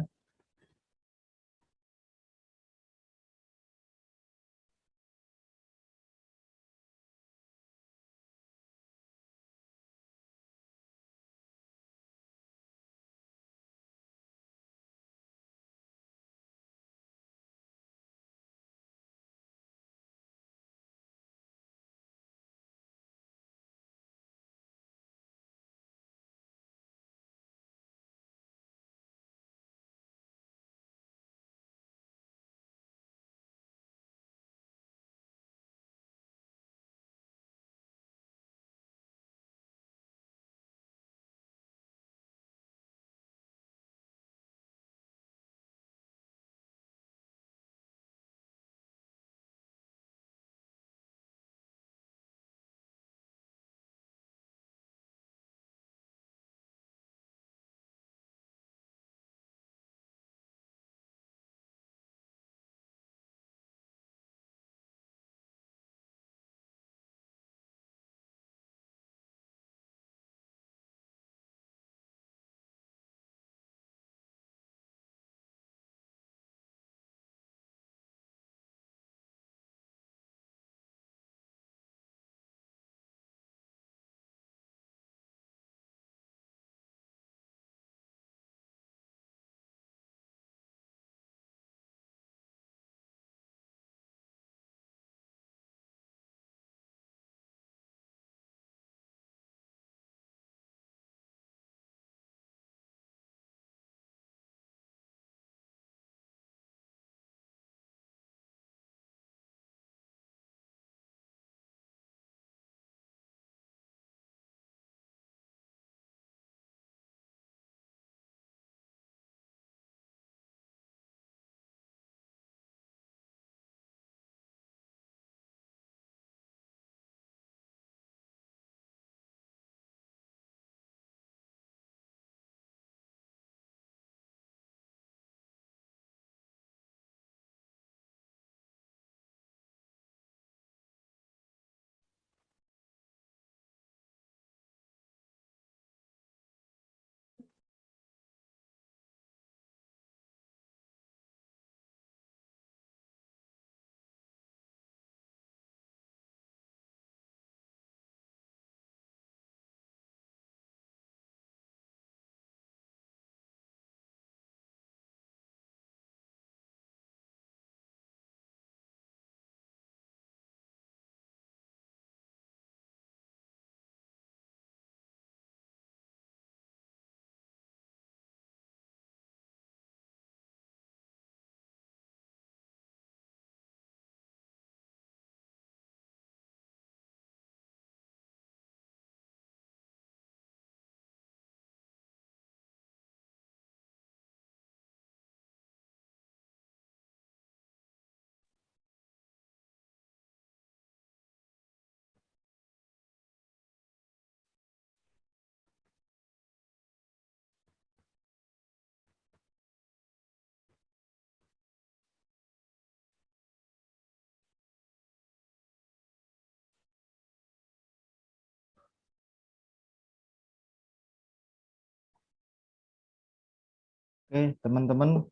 Speaker 2: Oke, teman-teman,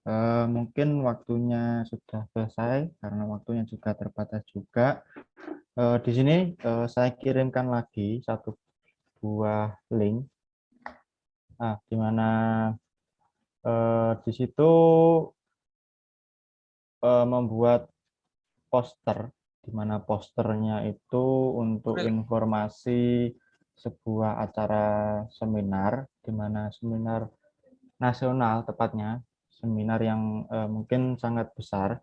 Speaker 2: mungkin waktunya sudah selesai karena waktunya juga terbatas juga. Di sini saya kirimkan lagi satu buah link, di mana di situ membuat poster, di mana posternya itu untuk informasi sebuah acara seminar, di mana seminar nasional tepatnya, seminar yang mungkin sangat besar.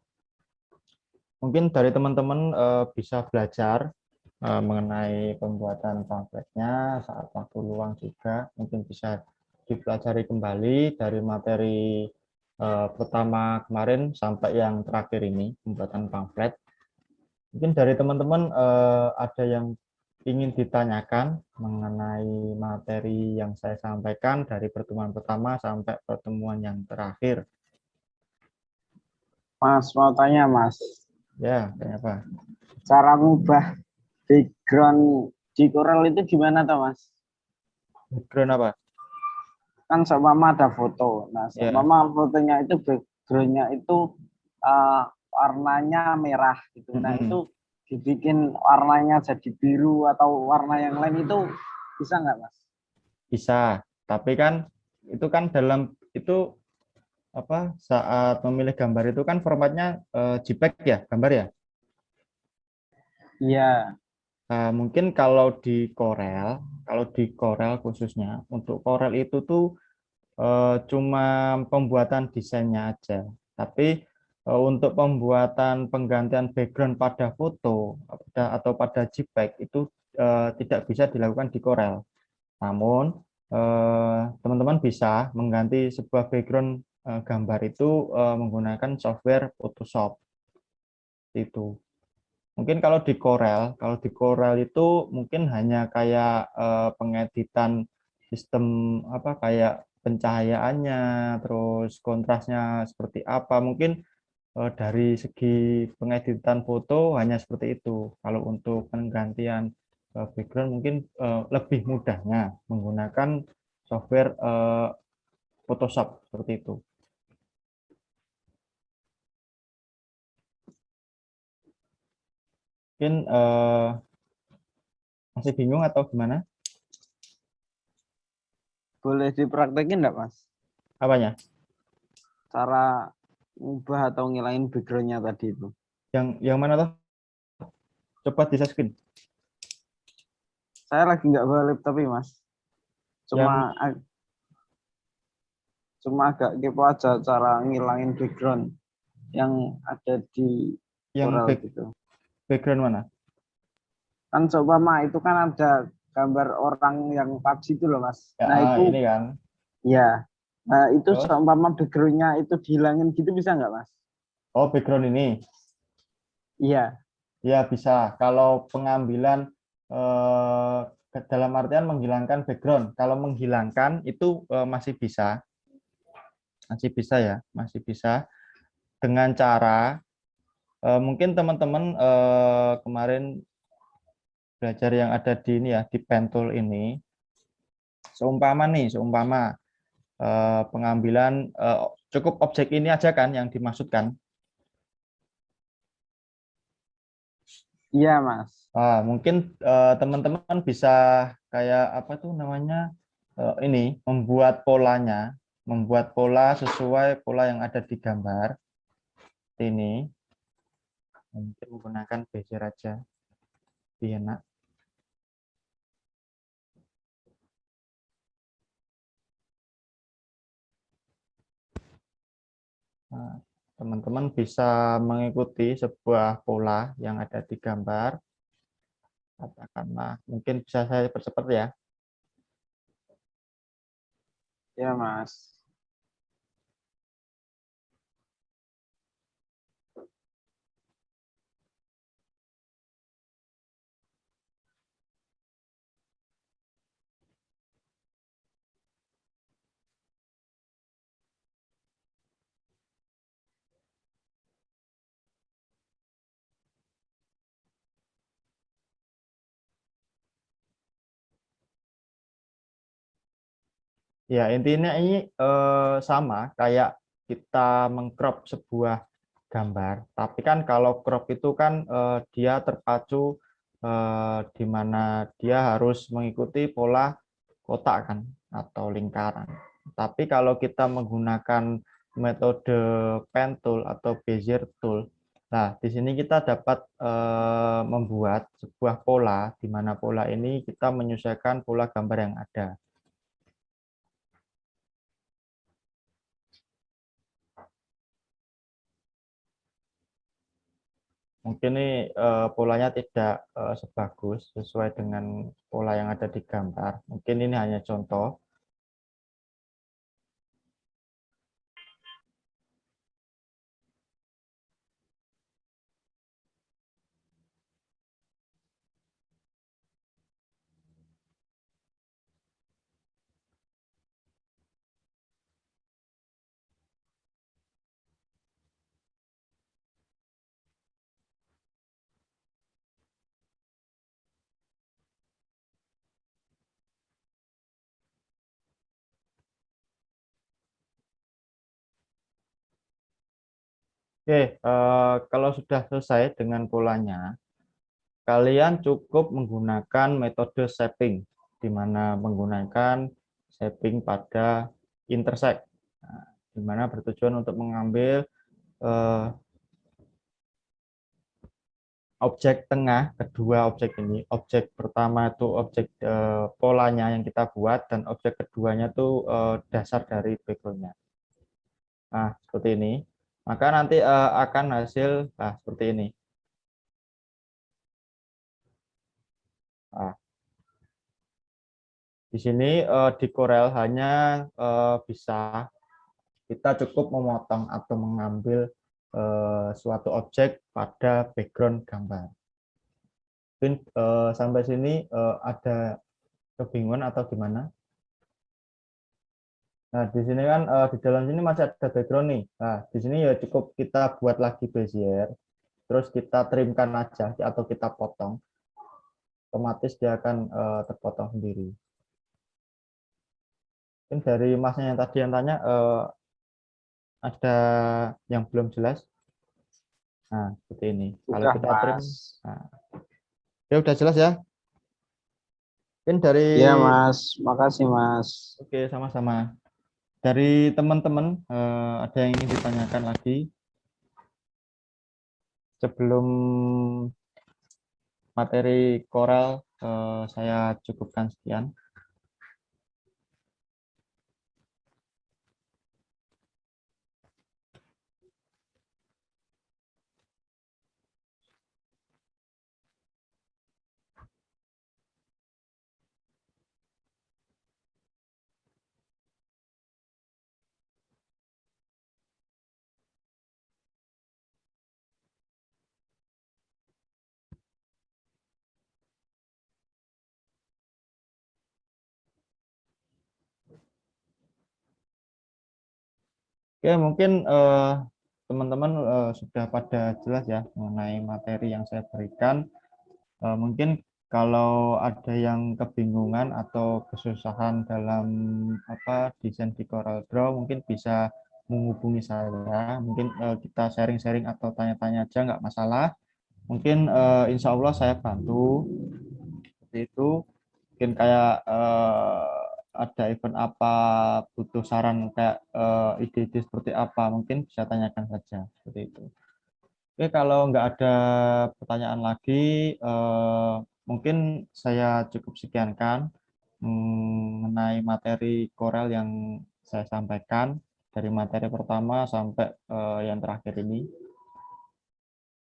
Speaker 2: Mungkin dari teman-teman bisa belajar mengenai pembuatan pamfletnya saat waktu luang juga, mungkin bisa dipelajari kembali dari materi pertama kemarin sampai yang terakhir ini, pembuatan pamflet. Mungkin dari teman-teman ada yang ingin ditanyakan mengenai materi yang saya sampaikan dari pertemuan pertama sampai pertemuan yang terakhir.
Speaker 6: Mas, mau tanya Mas,
Speaker 2: Ya, tanya apa?
Speaker 6: cara ngubah background di Corel itu gimana tuh Mas?
Speaker 2: Background apa?
Speaker 6: Kan seumpama ada foto, nah
Speaker 2: Ya.
Speaker 6: seumpama fotonya itu backgroundnya itu warnanya merah gitu, nah itu dibikin warnanya jadi biru atau warna yang lain itu bisa nggak Mas?
Speaker 2: Bisa, tapi kan itu kan dalam itu apa saat memilih gambar itu kan formatnya JPEG ya, gambar ya.
Speaker 6: Iya.
Speaker 2: Nah, mungkin kalau di Corel khususnya untuk Corel itu tuh cuma pembuatan desainnya aja. Tapi untuk pembuatan penggantian background pada foto atau pada JPEG itu tidak bisa dilakukan di Corel. Namun teman-teman bisa mengganti sebuah background gambar itu menggunakan software Photoshop itu. Mungkin kalau di Corel itu mungkin hanya kayak pengeditan sistem apa kayak pencahayaannya, terus kontrasnya seperti apa. Mungkin dari segi pengeditan foto hanya seperti itu. Kalau untuk penggantian background mungkin lebih mudahnya menggunakan software Photoshop seperti itu. Mungkin masih bingung atau gimana?
Speaker 6: Boleh dipraktekin nggak Mas?
Speaker 2: Apanya?
Speaker 6: Cara ngubah atau ngilangin backgroundnya tadi itu.
Speaker 2: Yang mana tuh? Coba di screen.
Speaker 6: Saya lagi nggak bawa laptop Mas. Cuma agak kepo aja cara ngilangin background yang ada di
Speaker 2: Yang
Speaker 6: Corel gitu.
Speaker 2: background mana?
Speaker 6: Kan seumpama itu kan ada gambar orang yang PUBG itu loh Mas.
Speaker 2: Ya,
Speaker 6: Nah itu
Speaker 2: ini kan.
Speaker 6: ya. Nah itu
Speaker 2: Terus?
Speaker 6: seumpama backgroundnya itu dihilangin gitu bisa nggak Mas?
Speaker 2: Oh, background ini.
Speaker 6: Iya.
Speaker 2: Ya, bisa. Kalau pengambilan dalam artian menghilangkan background. Kalau menghilangkan itu masih bisa. Masih bisa ya, masih bisa. Dengan cara, mungkin teman-teman kemarin belajar yang ada di ini ya, di Pentool ini. Seumpama pengambilan cukup objek ini aja kan yang dimaksudkan.
Speaker 6: Iya Mas.
Speaker 2: Mungkin teman-teman bisa kayak apa tuh namanya ini membuat pola sesuai pola yang ada di gambar ini. Mungkin menggunakan bezier aja, lebih enak. Teman-teman bisa mengikuti sebuah pola yang ada di gambar. Katakanlah, mungkin bisa saya percepat ya.
Speaker 6: Iya Mas.
Speaker 2: Ya, intinya ini sama kayak kita mengcrop sebuah gambar. Tapi kan kalau crop itu kan dia terpacu di mana dia harus mengikuti pola kotak kan atau lingkaran. Tapi kalau kita menggunakan metode pen tool atau bezier tool, nah di sini kita dapat membuat sebuah pola di mana pola ini kita menyesuaikan pola gambar yang ada. Mungkin ini polanya tidak sebagus sesuai dengan pola yang ada di gambar. Mungkin ini hanya contoh. Oke, kalau sudah selesai dengan polanya, kalian cukup menggunakan metode shaping, di mana menggunakan shaping pada intersect, nah, di mana bertujuan untuk mengambil eh, objek tengah kedua objek ini. Objek pertama itu objek polanya yang kita buat, dan objek keduanya itu dasar dari background-nya. Nah, seperti ini. Maka nanti akan hasil seperti ini. Nah, di sini di Corel hanya bisa kita cukup memotong atau mengambil suatu objek pada background gambar. Mungkin sampai sini ada kebingungan atau gimana? Nah, di sini kan di dalam sini masih ada background nih. Nah, di sini ya cukup kita buat lagi bezier, terus kita trimkan aja atau kita potong. Otomatis dia akan terpotong sendiri. Mungkin dari masnya yang tadi yang tanya ada yang belum jelas. Nah, seperti ini. Kalau
Speaker 6: Udah,
Speaker 2: kita trim,
Speaker 6: Mas.
Speaker 2: nah, ya udah jelas ya. Mungkin dari
Speaker 6: Iya, Mas. Makasih, Mas.
Speaker 2: Oke, sama-sama. Dari teman-teman ada yang ingin ditanyakan lagi sebelum materi Corel saya cukupkan sekian. Oke, mungkin teman-teman sudah pada jelas ya mengenai materi yang saya berikan. Mungkin kalau ada yang kebingungan atau kesusahan dalam desain di Corel Draw, mungkin bisa menghubungi saya. Mungkin kita sharing-sharing atau tanya-tanya aja, nggak masalah. Mungkin insya Allah saya bantu seperti itu. Mungkin kayak ada event apa, butuh saran kayak ide-ide seperti apa, mungkin bisa tanyakan saja seperti itu. Oke, kalau nggak ada pertanyaan lagi, mungkin saya cukup sekiankan mengenai materi Corel yang saya sampaikan dari materi pertama sampai yang terakhir ini.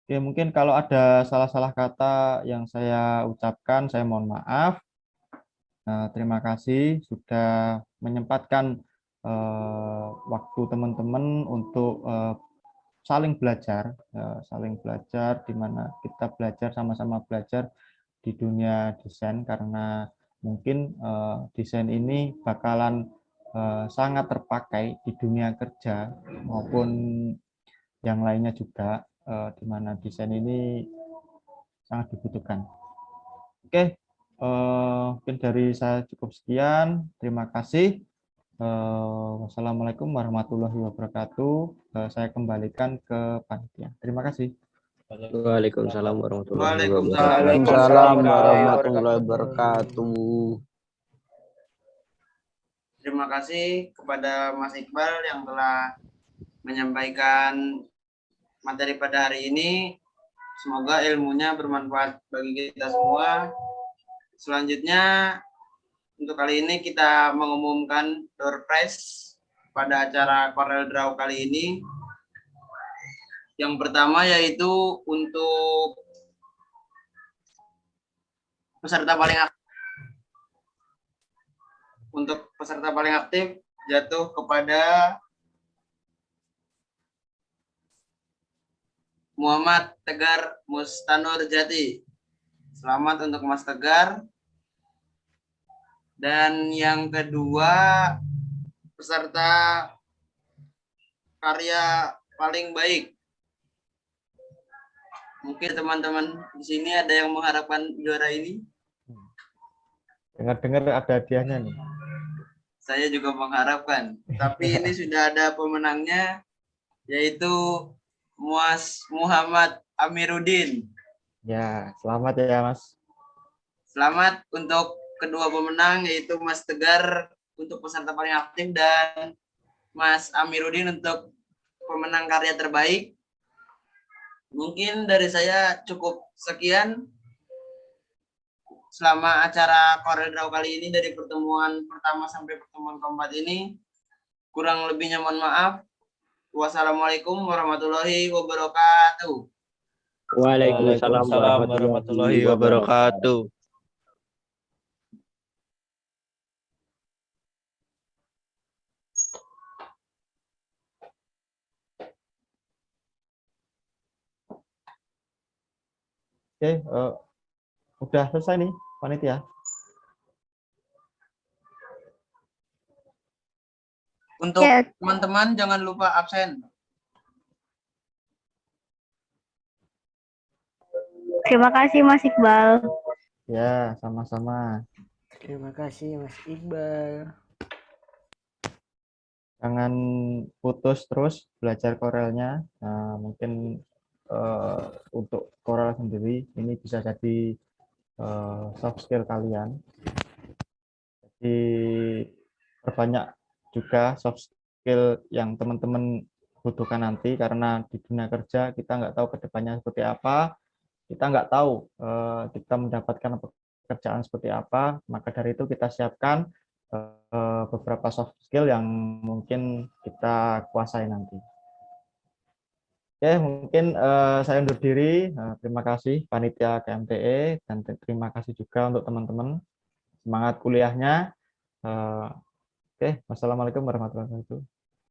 Speaker 2: Oke, mungkin kalau ada salah-salah kata yang saya ucapkan, saya mohon maaf. Terima kasih sudah menyempatkan waktu teman-teman untuk saling belajar, di mana kita belajar sama-sama belajar di dunia desain, karena mungkin desain ini bakalan sangat terpakai di dunia kerja maupun yang lainnya juga, di mana desain ini sangat dibutuhkan. Oke, mungkin dari saya cukup sekian. Terima kasih. Wassalamualaikum warahmatullahi wabarakatuh. Saya kembalikan ke panitia. Terima kasih.
Speaker 4: Waalaikumsalam warahmatullahi
Speaker 1: Waalaikumsalam.
Speaker 4: wabarakatuh.
Speaker 6: Waalaikumsalam warahmatullahi wabarakatuh.
Speaker 1: Terima kasih kepada Mas Iqbal yang telah menyampaikan materi pada hari ini. Semoga ilmunya bermanfaat bagi kita semua. Selanjutnya, untuk kali ini kita mengumumkan door prize pada acara Corel Draw kali ini. Yang pertama yaitu untuk peserta paling aktif. Untuk peserta paling aktif jatuh kepada Muhammad Tegar Mustanur Jati. Selamat untuk Mas Tegar. Dan yang kedua, peserta karya paling baik. Mungkin teman-teman di sini ada yang mengharapkan juara ini.
Speaker 2: Dengar-dengar ada hadiahnya nih.
Speaker 1: Saya juga mengharapkan. Tapi ini sudah ada pemenangnya, yaitu Mas Muhammad Amiruddin.
Speaker 2: Ya, selamat ya Mas.
Speaker 1: Selamat untuk kedua pemenang, yaitu Mas Tegar untuk peserta paling aktif dan Mas Amiruddin untuk pemenang karya terbaik. Mungkin dari saya cukup sekian selama acara Corel Draw kali ini, dari pertemuan pertama sampai pertemuan keempat ini. Kurang lebihnya mohon maaf. Wassalamualaikum warahmatullahi wabarakatuh.
Speaker 4: Waalaikumsalam warahmatullahi wabarakatuh.
Speaker 2: Oke, udah selesai nih panitia.
Speaker 1: Untuk teman-teman jangan lupa absen.
Speaker 7: Terima kasih Mas Iqbal.
Speaker 2: Ya, sama-sama.
Speaker 3: Terima kasih Mas Iqbal.
Speaker 2: Jangan putus terus belajar Corelnya. Nah, mungkin untuk Corel sendiri ini bisa jadi soft skill kalian. Jadi perbanyak juga soft skill yang teman-teman butuhkan nanti, karena di dunia kerja kita nggak tahu kedepannya seperti apa, kita nggak tahu kita mendapatkan pekerjaan seperti apa. Maka dari itu kita siapkan beberapa soft skill yang mungkin kita kuasai nanti. Oke, mungkin saya undur diri. Terima kasih panitia KMTE dan terima kasih juga untuk teman-teman. Semangat kuliahnya. Oke, wassalamualaikum warahmatullahi wabarakatuh.